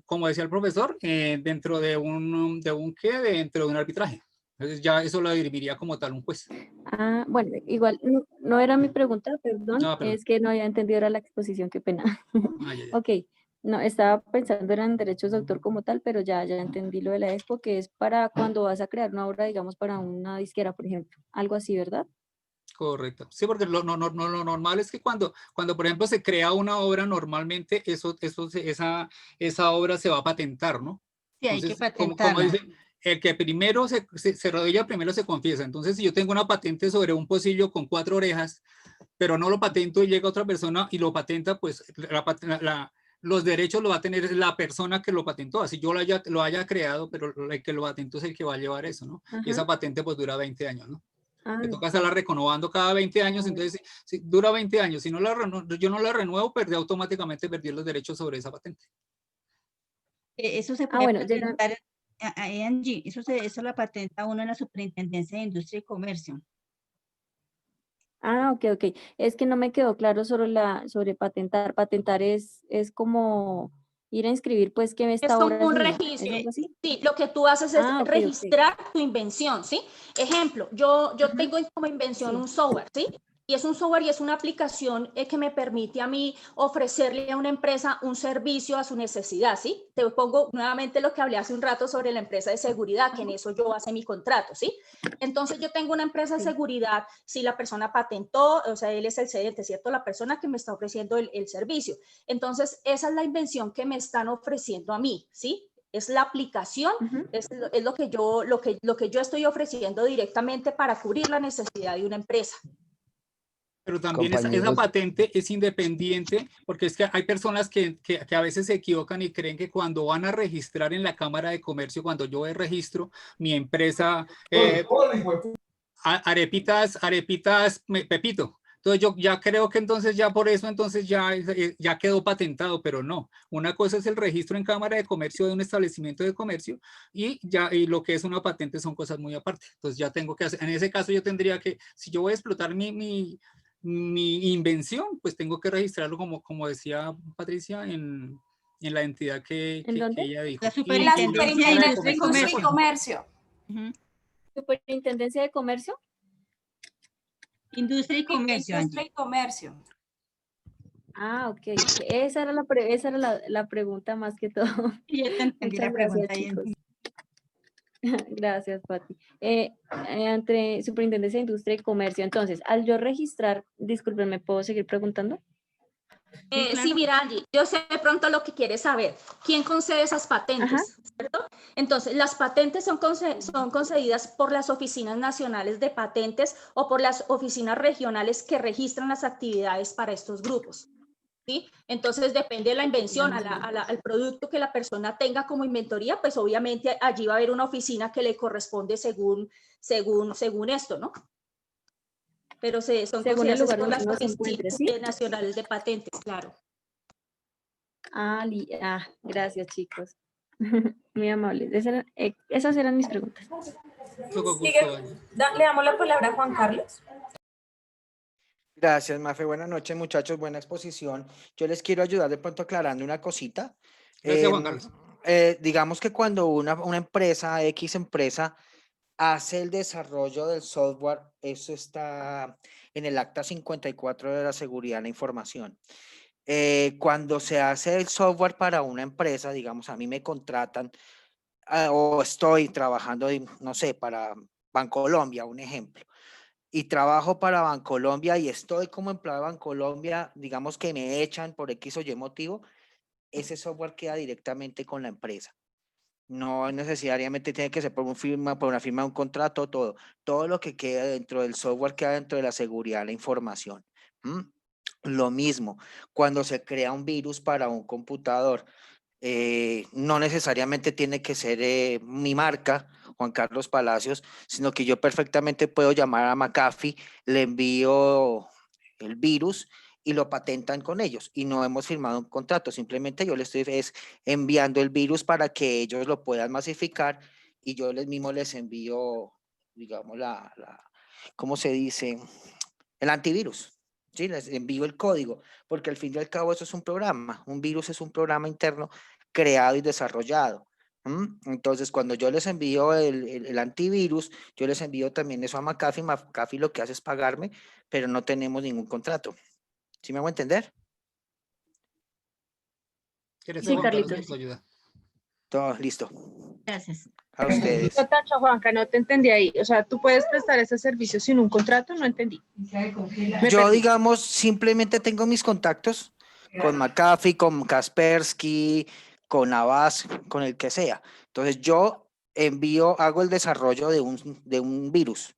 como decía el profesor, dentro de dentro de un arbitraje. Entonces ya eso lo dirigiría como tal un juez. Bueno, igual no era mi pregunta, perdón, No, perdón. Es que no había entendido era la exposición, qué pena. Ok, no, estaba pensando en derechos de autor como tal, pero ya entendí lo de la expo, que es para cuando vas a crear una obra, digamos, para una disquera, por ejemplo, algo así, ¿verdad? Correcto. Sí, porque lo normal es que cuando por ejemplo se crea una obra, normalmente esa obra se va a patentar, ¿no? Sí, hay que patentarla. el que primero se rodilla, primero se confiesa. Entonces, si yo tengo una patente sobre un pocillo con 4 orejas, pero no lo patento y llega otra persona y lo patenta, pues los derechos lo va a tener la persona que lo patentó. Así yo lo haya creado, pero el que lo patentó es el que va a llevar eso, ¿no? Y esa patente pues dura 20 años, ¿no? Me toca estarla renovando cada 20 años, entonces si dura 20 años. Si no yo no la renuevo, automáticamente perdí los derechos sobre esa patente. Eso se puede patentar, Angie, eso la patenta uno en la Superintendencia de Industria y Comercio. Ah, ok. Es que no me quedó claro sobre patentar. Patentar es como ir a inscribir, pues, que Es esta como obra un es mía. registro. ¿Es algo así? Sí, lo que tú haces es Ah, ok. registrar tu invención, ¿sí? Ejemplo, yo tengo como invención un software, ¿sí? Y es un software y es una aplicación que me permite a mí ofrecerle a una empresa un servicio a su necesidad, ¿sí? Te pongo nuevamente lo que hablé hace un rato sobre la empresa de seguridad, que en eso yo hace mi contrato, ¿sí? Entonces yo tengo una empresa de seguridad, si la persona patentó, o sea, él es el cedente, ¿cierto? La persona que me está ofreciendo el servicio. Entonces, esa es la invención que me están ofreciendo a mí, ¿sí? Es la aplicación, es lo que yo estoy ofreciendo directamente para cubrir la necesidad de una empresa. Pero también esa patente es independiente, porque es que hay personas que a veces se equivocan y creen que cuando van a registrar en la Cámara de Comercio, cuando yo registro mi empresa, Arepitas Pepito. Entonces yo ya creo que entonces ya por eso entonces ya quedó patentado, pero no. Una cosa es el registro en Cámara de Comercio de un establecimiento de comercio y lo que es una patente son cosas muy aparte. Entonces ya tengo que hacer, en ese caso yo tendría que, si yo voy a explotar mi invención, pues tengo que registrarlo como decía Patricia en la entidad que ella dijo. La Superintendencia de Industria y Comercio. ¿Superintendencia de Comercio? Industria y Comercio. Industria y Comercio. Ah, ok. Esa era la pregunta más que todo. Yo te entendí la pregunta. Chicos. Gracias, Pati. Entre Superintendencia de Industria y Comercio. Entonces, al yo registrar, disculpen, ¿me puedo seguir preguntando? Sí, mira, Angie, yo sé de pronto lo que quieres saber. ¿Quién concede esas patentes? ¿Cierto? Entonces, las patentes son concedidas por las oficinas nacionales de patentes o por las oficinas regionales que registran las actividades para estos grupos. ¿Sí? Entonces, depende de la invención, al producto que la persona tenga como inventoría, pues obviamente allí va a haber una oficina que le corresponde según esto, ¿no? Pero son concedidas por las oficinas nacionales de patentes, claro. Gracias, chicos. Muy amables. Esas eran mis preguntas. Le damos la palabra a Juan Carlos. Gracias, Mafe. Buenas noches, muchachos. Buena exposición. Yo les quiero ayudar de pronto aclarando una cosita. Gracias, Juan Carlos. Digamos que cuando una empresa, X empresa, hace el desarrollo del software, eso está en el acta 54 de la seguridad de la información. Cuando se hace el software para una empresa, digamos, a mí me contratan o estoy trabajando, no sé, para Bancolombia, un ejemplo. Y trabajo para Bancolombia y estoy como empleado de Bancolombia, digamos que me echan por X o Y motivo, ese software queda directamente con la empresa. No necesariamente tiene que ser por una firma de un contrato, todo lo que queda dentro del software queda dentro de la seguridad de la información. Lo mismo, cuando se crea un virus para un computador, no necesariamente tiene que ser mi marca, Juan Carlos Palacios, sino que yo perfectamente puedo llamar a McAfee, le envío el virus y lo patentan con ellos y no hemos firmado un contrato, simplemente yo les estoy enviando el virus para que ellos lo puedan masificar y yo mismo les envío, digamos, ¿cómo se dice? El antivirus. Sí, les envío el código, porque al fin y al cabo eso es un programa, un virus es un programa interno creado y desarrollado. Entonces, cuando yo les envío el antivirus, yo les envío también eso a McAfee. McAfee lo que hace es pagarme, pero no tenemos ningún contrato. ¿Sí me hago entender? Sí, Carlitos. Todo listo. Gracias. A ustedes. Juanca, no te entendí ahí. O sea, ¿tú puedes prestar ese servicio sin un contrato? No entendí. Yo, digamos, simplemente tengo mis contactos con McAfee, con Kaspersky, con Avast, con el que sea. Entonces, yo hago el desarrollo de un virus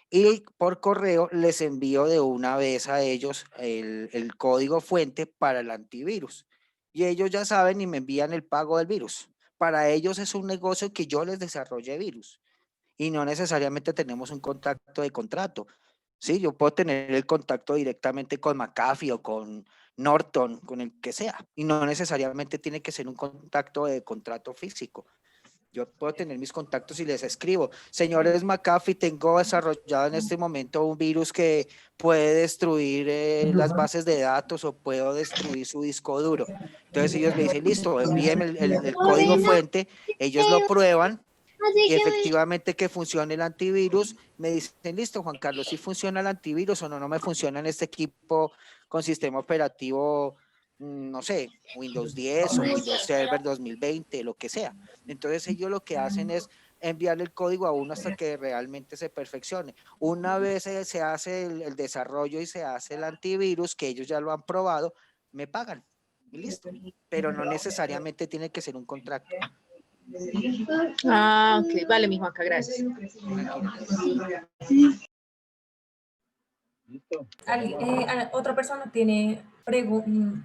y por correo les envío de una vez a ellos el código fuente para el antivirus. Y ellos ya saben y me envían el pago del virus. Para ellos es un negocio que yo les desarrolle virus y no necesariamente tenemos un contacto de contrato. Sí, yo puedo tener el contacto directamente con McAfee o con Norton, con el que sea, y no necesariamente tiene que ser un contacto de contrato físico. Yo puedo tener mis contactos y les escribo, señores McAfee, tengo desarrollado en este momento un virus que puede destruir las bases de datos o puedo destruir su disco duro. Entonces ellos me dicen, listo, envíenme el código fuente, ellos lo prueban y efectivamente que funcione el antivirus, me dicen, listo, Juan Carlos, si funciona el antivirus o no me funciona en este equipo con sistema operativo, no sé, Windows 10 o Windows Server 2020, lo que sea. Entonces ellos lo que hacen es enviarle el código a uno hasta que realmente se perfeccione. Una vez se hace el desarrollo y se hace el antivirus, que ellos ya lo han probado, me pagan y listo. Pero no necesariamente tiene que ser un contrato. Ah, ok. Vale, mi Juanca, gracias. ¿Otra persona tiene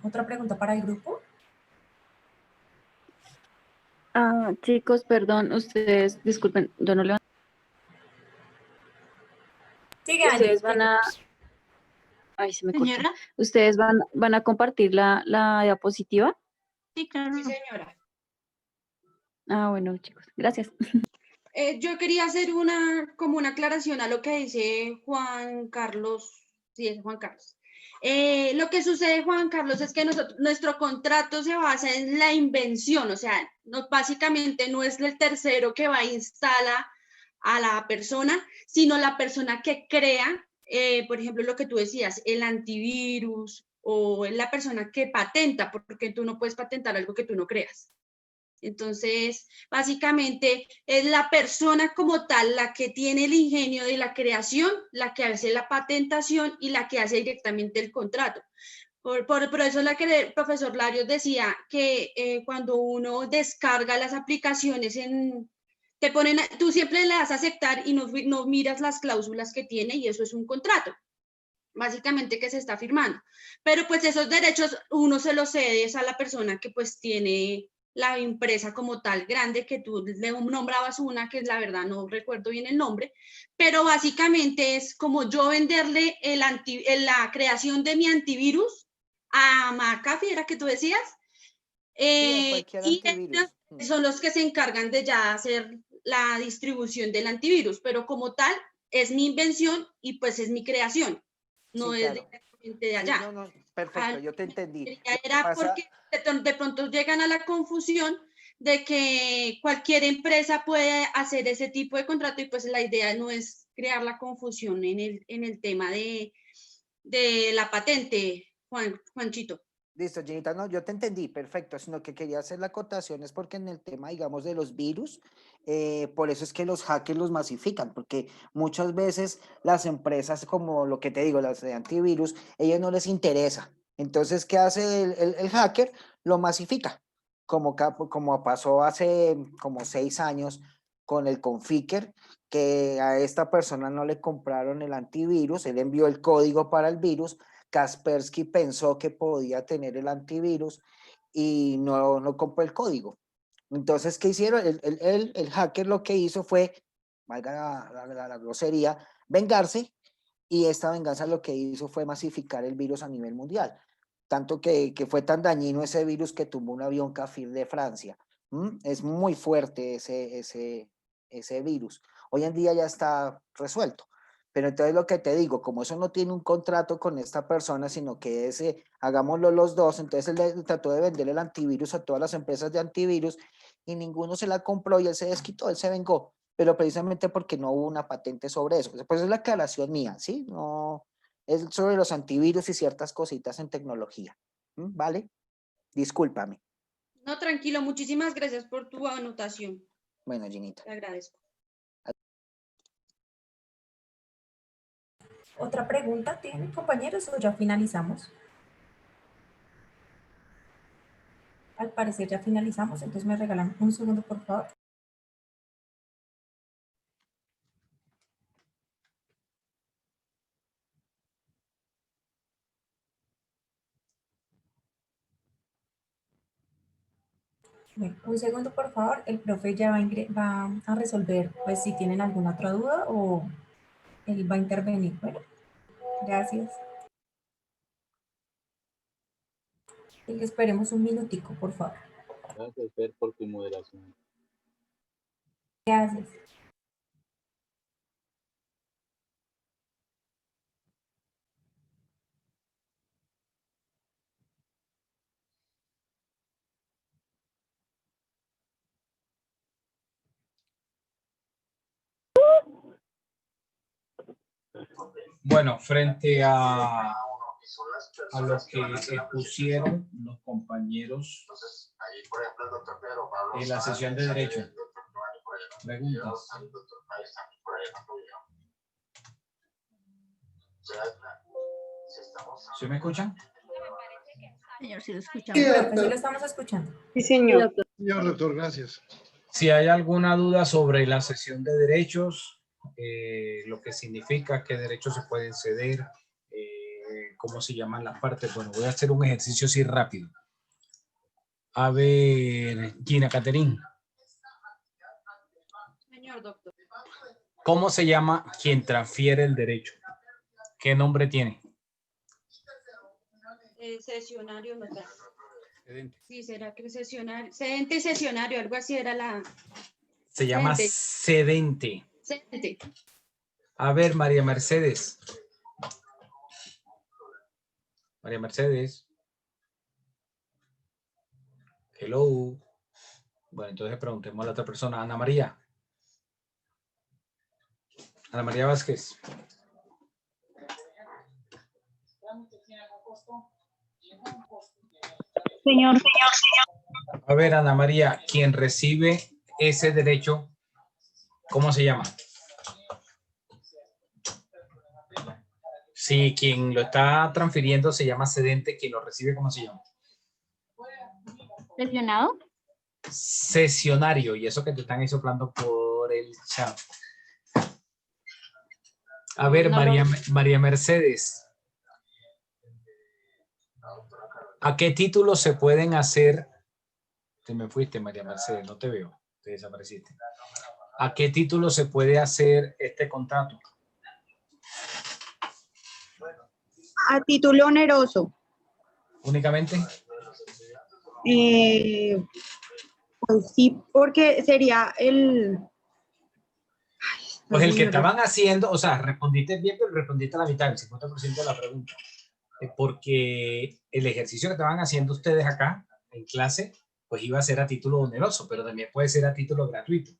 otra pregunta para el grupo? Chicos, perdón, ustedes, disculpen, yo no le... Sigue, Ustedes van a... Ay, se me cortó. Señora. ¿Ustedes van a compartir la diapositiva? Sí, claro. Sí, señora. Bueno, chicos, gracias. Yo quería hacer como una aclaración a lo que dice Juan Carlos. Sí, es Juan Carlos. Lo que sucede, Juan Carlos, es que nuestro contrato se basa en la invención, o sea, básicamente no es el tercero que va a instalar a la persona, sino la persona que crea, por ejemplo, lo que tú decías, el antivirus, o es la persona que patenta, porque tú no puedes patentar algo que tú no creas. Entonces, básicamente es la persona como tal la que tiene el ingenio de la creación, la que hace la patentación y la que hace directamente el contrato. Por eso la que el profesor Larios decía que cuando uno descarga las aplicaciones, tú siempre le das a aceptar y no miras las cláusulas que tiene y eso es un contrato. Básicamente que se está firmando. Pero pues esos derechos uno se los cede a la persona que pues tiene la empresa como tal grande, que tú le nombrabas una, que la verdad no recuerdo bien el nombre, pero básicamente es como yo venderle la creación de mi antivirus a McAfee, ¿era que tú decías? Y ellos son los que se encargan de ya hacer la distribución del antivirus, pero como tal es mi invención y pues es mi creación, no Sí, es claro. directamente de allá. Sí, no, perfecto, yo te entendí. Era porque de pronto llegan a la confusión de que cualquier empresa puede hacer ese tipo de contrato y pues la idea no es crear la confusión en el tema de la patente, Juanchito. Listo, Ginita, no, yo te entendí, perfecto, sino que quería hacer la acotación es porque en el tema, digamos, de los virus, por eso es que los hackers los masifican, porque muchas veces las empresas, como lo que te digo, las de antivirus, ellos no les interesa. Entonces, ¿qué hace el hacker? Lo masifica, como pasó hace como 6 años con el Conficker, que a esta persona no le compraron el antivirus, él envió el código para el virus, Kaspersky pensó que podía tener el antivirus y no compró el código. Entonces, ¿qué hicieron? El hacker lo que hizo fue, valga la grosería, vengarse, y esta venganza lo que hizo fue masificar el virus a nivel mundial. Tanto que fue tan dañino ese virus que tumbó un avión Cafir de Francia. Es muy fuerte ese virus. Hoy en día ya está resuelto. Pero entonces lo que te digo, como eso no tiene un contrato con esta persona, sino que hagámoslo los dos, entonces él trató de vender el antivirus a todas las empresas de antivirus y ninguno se la compró y él se desquitó, él se vengó, pero precisamente porque no hubo una patente sobre eso. Pues es la aclaración mía, ¿sí? No, es sobre los antivirus y ciertas cositas en tecnología, ¿vale? Discúlpame. No, tranquilo, muchísimas gracias por tu anotación. Bueno, Ginita. Te agradezco. ¿Otra pregunta tienen, compañeros, o ya finalizamos? Al parecer ya finalizamos, entonces me regalan un segundo, por favor. Bueno, un segundo, por favor. El profe ya va a resolver, pues, si tienen alguna otra duda o él va a intervenir. Bueno, gracias. Y esperemos un minutico, por favor. Gracias, Fer, por tu moderación. Gracias. Bueno, frente a lo que expusieron los compañeros en la sesión de derecho. Preguntas. ¿Sí me escuchan? Señor, si lo Sí, escuchamos. Sí, doctor. lo estamos escuchando. Sí, señor. Señor doctor, gracias. Si hay alguna duda sobre la sesión de derechos, lo que significa, qué derechos se pueden ceder, cómo se llaman las partes. Bueno, voy a hacer un ejercicio así rápido. A ver, Gina Caterín. Señor doctor. ¿Cómo se llama quien transfiere el derecho? ¿Qué nombre tiene? Sesionario notario. Cedente. Sí, será que sesionario. Cedente sesionario, algo así era la. Se llama Cedente. cedente. Cedente. A ver, María Mercedes. María Mercedes. Hello. Bueno, entonces preguntemos a la otra persona. Ana María. Ana María Vázquez. Señor, A ver, Ana María, quien recibe ese derecho, ¿cómo se llama? Si quien lo está transfiriendo se llama cedente, quien lo recibe, ¿cómo se llama? ¿Sesionado? Sesionario, y eso que te están ahí soplando por el chat. A ver, No lo- María Mercedes. ¿A qué título se pueden hacer? Te me fuiste, María Mercedes, no te veo, te desapareciste. ¿A qué título se puede hacer este contrato? a título oneroso, ¿Únicamente? pues sí, porque sería el... Pues el que señor. estaban haciendo, o sea, respondiste bien, pero respondiste a la mitad, el 50% de la pregunta. Porque el ejercicio que estaban haciendo ustedes acá en clase, pues iba a ser a título oneroso, pero también puede ser a título gratuito.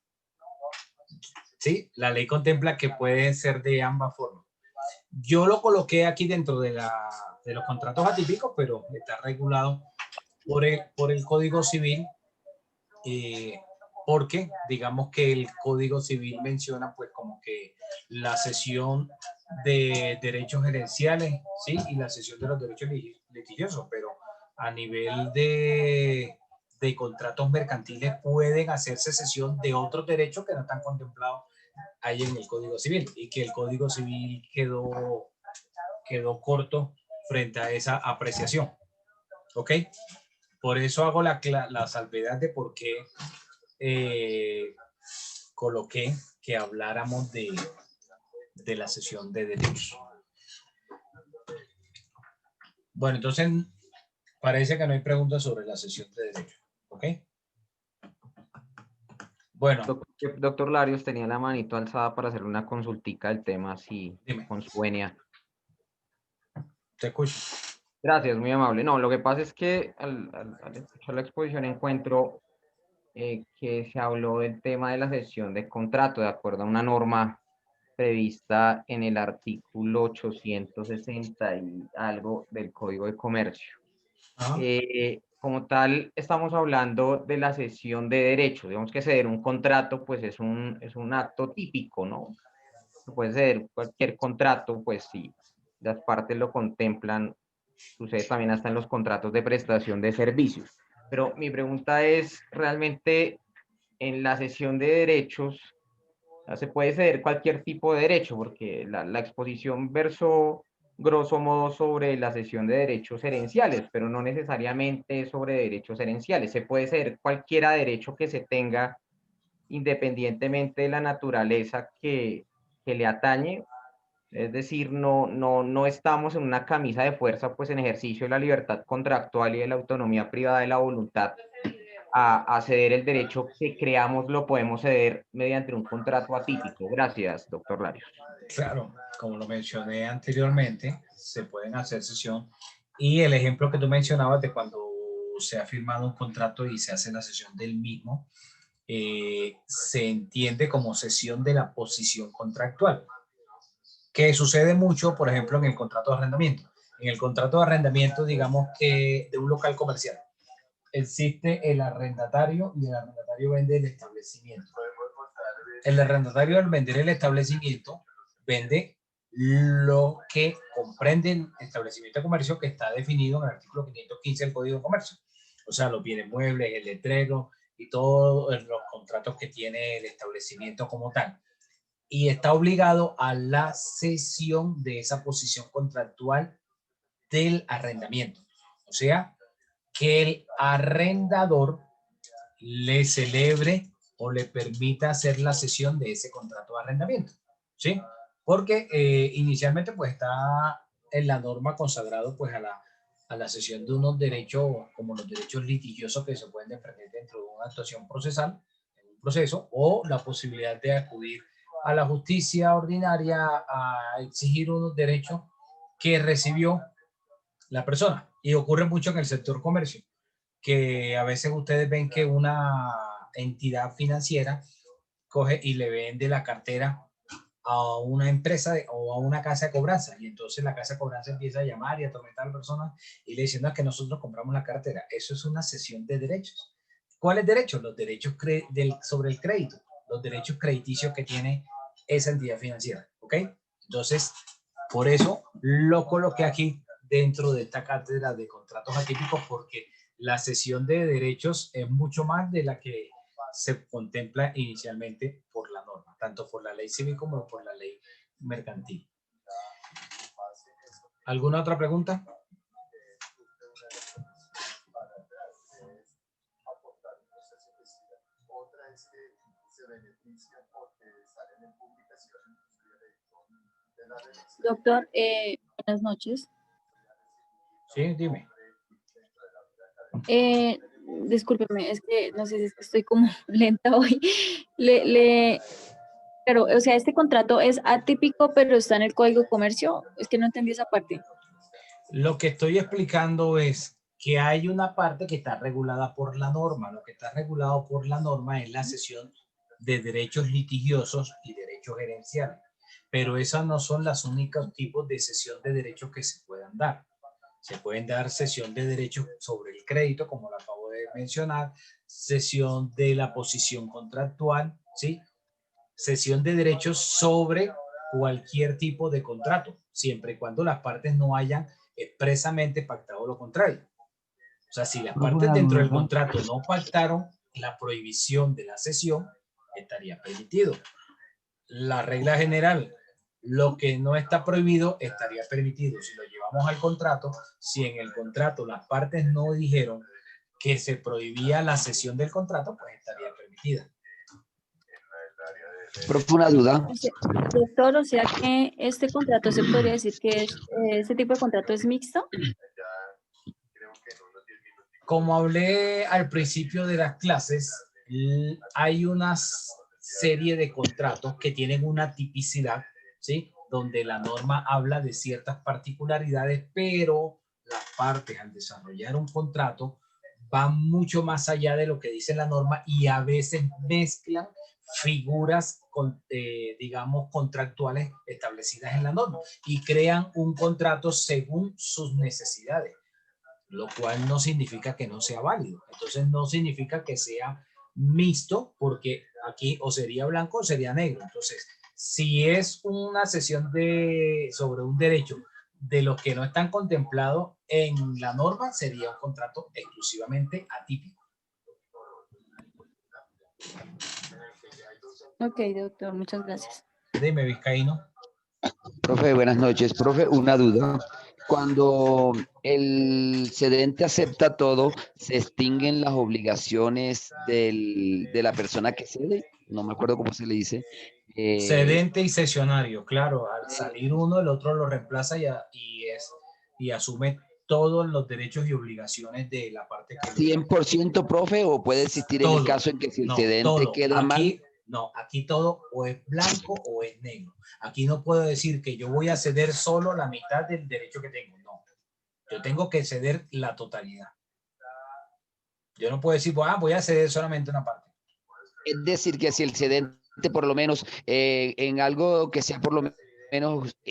¿Sí? La ley contempla que puede ser de ambas formas. Yo lo coloqué aquí dentro de los contratos atípicos, pero está regulado por el Código Civil, porque digamos que el Código Civil menciona pues como que la cesión de derechos gerenciales, ¿sí? Y la cesión de los derechos litigiosos, pero a nivel de contratos mercantiles pueden hacerse cesión de otros derechos que no están contemplados ahí en el Código Civil, y que el Código Civil quedó corto frente a esa apreciación. ¿Ok? Por eso hago la salvedad de por qué coloqué que habláramos de la cesión de derechos. Bueno, entonces parece que no hay preguntas sobre la cesión de derechos. ¿Ok? Bueno. Doctor Larios tenía la manito alzada para hacer una consultica del tema, si con su venia. Te escucho. Gracias, muy amable. No, lo que pasa es que al escuchar la exposición encuentro que se habló del tema de la cesión de contrato, de acuerdo a una norma prevista en el artículo 860 y algo del Código de Comercio. Como tal, estamos hablando de la cesión de derechos. Digamos que ceder un contrato, pues es un acto típico, ¿no? Puede ceder cualquier contrato, pues si las partes lo contemplan, sucede también hasta en los contratos de prestación de servicios. Pero mi pregunta es, realmente, en la cesión de derechos, se puede ceder cualquier tipo de derecho, porque la exposición versó grosso modo sobre la cesión de derechos herenciales, pero no necesariamente sobre derechos herenciales. Se puede ceder cualquier derecho que se tenga independientemente de la naturaleza que le atañe. Es decir, no estamos en una camisa de fuerza, pues en ejercicio de la libertad contractual y de la autonomía privada de la voluntad a ceder el derecho que creamos, lo podemos ceder mediante un contrato atípico. Gracias, doctor Larios. Claro, como lo mencioné anteriormente, se pueden hacer cesión y el ejemplo que tú mencionabas de cuando se ha firmado un contrato y se hace la cesión del mismo, se entiende como cesión de la posición contractual, que sucede mucho, por ejemplo, en el contrato de arrendamiento. En el contrato de arrendamiento, digamos que de un local comercial, existe el arrendatario y el arrendatario vende el establecimiento. El arrendatario, al vender el establecimiento, vende lo que comprende el establecimiento de comercio, que está definido en el artículo 515 del Código de Comercio. O sea, los bienes muebles, el letrero y todos los contratos que tiene el establecimiento como tal. Y está obligado a la cesión de esa posición contractual del arrendamiento. O sea, que el arrendador le celebre o le permita hacer la cesión de ese contrato de arrendamiento, ¿sí? Porque inicialmente pues está en la norma consagrado pues a la cesión de unos derechos como los derechos litigiosos que se pueden defender dentro de una actuación procesal, en un proceso, o la posibilidad de acudir a la justicia ordinaria a exigir unos derechos que recibió la persona. Y ocurre mucho en el sector comercio, que a veces ustedes ven que una entidad financiera coge y le vende la cartera a una empresa o a una casa de cobranza, y entonces la casa de cobranza empieza a llamar y a atormentar a la persona y le dicen, no, que nosotros compramos la cartera. Eso es una cesión de derechos. ¿Cuáles derechos? Los derechos sobre el crédito, los derechos crediticios que tiene esa entidad financiera, ¿ok? Entonces, por eso lo coloqué aquí dentro de esta cátedra de contratos atípicos, porque la cesión de derechos es mucho más de la que se contempla inicialmente por la norma, tanto por la ley civil como por la ley mercantil. ¿Alguna otra pregunta? Doctor, buenas noches. Sí, dime. Discúlpeme, es que no sé si es que estoy como lenta hoy. Pero, o sea, este contrato es atípico, pero está en el Código de Comercio. Es que no entendí esa parte. Lo que estoy explicando es que hay una parte que está regulada por la norma. Lo que está regulado por la norma es la cesión de derechos litigiosos y derechos gerenciales. Pero esas no son los únicos tipos de cesión de derechos que se puedan dar. Se pueden dar cesión de derechos sobre el crédito, como lo acabo de mencionar, cesión de la posición contractual, ¿sí? Cesión de derechos sobre cualquier tipo de contrato, siempre y cuando las partes no hayan expresamente pactado lo contrario. O sea, si las partes dentro del contrato no pactaron la prohibición de la cesión, estaría permitido. La regla general, lo que no está prohibido estaría permitido. Si lo llevamos al contrato, si en el contrato las partes no dijeron que se prohibía la cesión del contrato, pues estaría permitida. Profe, una duda. Doctor, o sea que este contrato se podría decir que este tipo de contrato es mixto. Como hablé al principio de las clases, hay una serie de contratos que tienen una tipicidad, ¿sí? Donde la norma habla de ciertas particularidades, pero las partes al desarrollar un contrato van mucho más allá de lo que dice la norma y a veces mezclan figuras, digamos, contractuales establecidas en la norma y crean un contrato según sus necesidades, lo cual no significa que no sea válido. Entonces no significa que sea mixto, porque aquí o sería blanco o sería negro. Entonces, si es una cesión sobre un derecho de los que no están contemplados en la norma, sería un contrato exclusivamente atípico. Ok, doctor, muchas gracias. Dime, Vizcaíno. Profe, buenas noches. Profe, una duda. Cuando el cedente acepta todo, ¿se extinguen las obligaciones de la persona que cede? No me acuerdo cómo se le dice. Cedente y cesionario, claro. Al salir uno, el otro lo reemplaza y asume todos los derechos y obligaciones de la parte que... 100%, profe, o puede existir en el Todo. caso en que si el No, cedente todo. queda mal. No, aquí todo o es blanco o es negro. Aquí no puedo decir que yo voy a ceder solo la mitad del derecho que tengo. No, yo tengo que ceder la totalidad. Yo no puedo decir, voy a ceder solamente una parte. Es decir, que si el cedente, por lo menos, en algo que sea por lo menos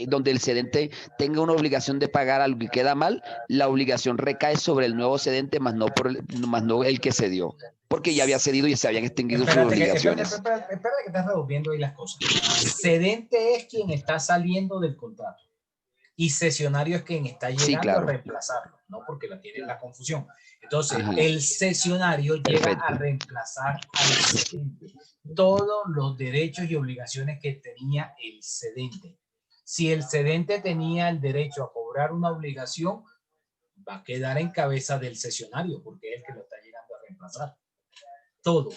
donde el cedente tenga una obligación de pagar algo y queda mal, la obligación recae sobre el nuevo cedente, más no el que cedió, porque ya había cedido y se habían extinguido sus obligaciones. Espérate que estás revolviendo ahí las cosas. Cedente es quien está saliendo del contrato y cesionario es quien está llegando, sí, claro, a reemplazarlo, ¿no? Porque tiene la confusión. Entonces, ajá, el cesionario llega a reemplazar al cedente todos los derechos y obligaciones que tenía el cedente. Si el cedente tenía el derecho a cobrar una obligación, va a quedar en cabeza del cesionario, porque es el que lo está llegando a reemplazar. Todo.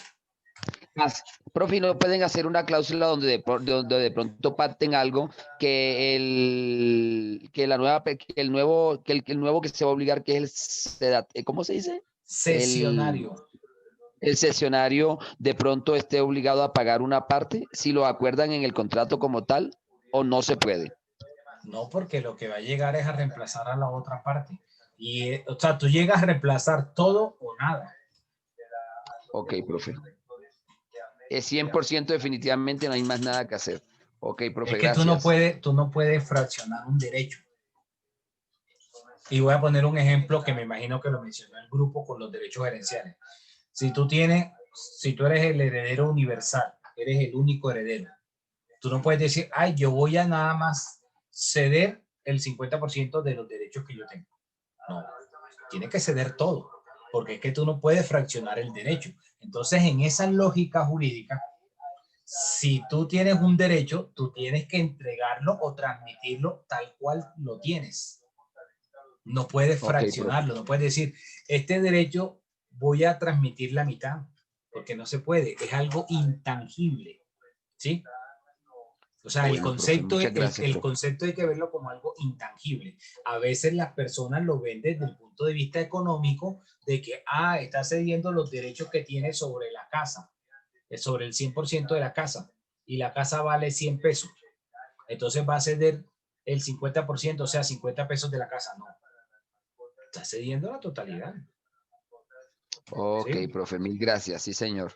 Profe, ¿no pueden hacer una cláusula donde de pronto pacten algo que el nuevo que se va a obligar, que es el, ¿cómo se dice? Cesionario. El cesionario de pronto esté obligado a pagar una parte, si lo acuerdan en el contrato como tal, o no se puede? No, porque lo que va a llegar es a reemplazar a la otra parte. Y, o sea, tú llegas a reemplazar todo o nada. Ok, profe. Es 100% definitivamente, no hay más nada que hacer. Ok, profe, es que gracias. tú no puedes fraccionar un derecho. Y voy a poner un ejemplo que me imagino que lo mencionó el grupo con los derechos gerenciales. Si tú eres el heredero universal, eres el único heredero, tú no puedes decir, ay, yo voy a nada más ceder el 50% de los derechos que yo tengo. No, tienes que ceder todo, porque es que tú no puedes fraccionar el derecho. Entonces, en esa lógica jurídica, si tú tienes un derecho, tú tienes que entregarlo o transmitirlo tal cual lo tienes. No puedes fraccionarlo, no puedes decir, este derecho voy a transmitir la mitad, porque no se puede, es algo intangible, ¿sí? O sea, Bueno, el concepto profe, hay que verlo como algo intangible. A veces las personas lo ven desde el punto de vista económico, de que, está cediendo los derechos que tiene sobre la casa, sobre el 100% de la casa, y la casa vale 100 pesos. Entonces va a ceder el 50%, o sea, 50 pesos de la casa. No, está cediendo la totalidad. Ok, ¿Sí? profe, mil gracias. Sí, señor.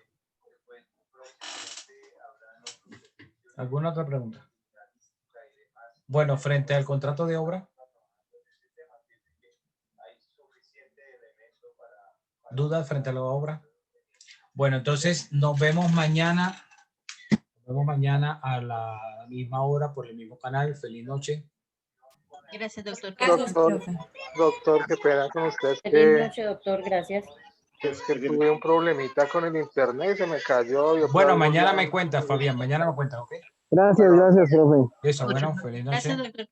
¿Alguna otra pregunta? Bueno, frente al contrato de obra. ¿Dudas frente a la obra? Bueno, entonces nos vemos mañana. Nos vemos mañana a la misma hora por el mismo canal. Feliz noche. Gracias, doctor. Doctor, qué pena con usted. Feliz noche, doctor. Gracias. Es que tuve un problemita con el internet, se me cayó. Bueno, mañana me cuentas, Fabián. Mañana me cuentas, ¿ok? Gracias, profe. Eso, bueno, feliz noche. Gracias, doctor.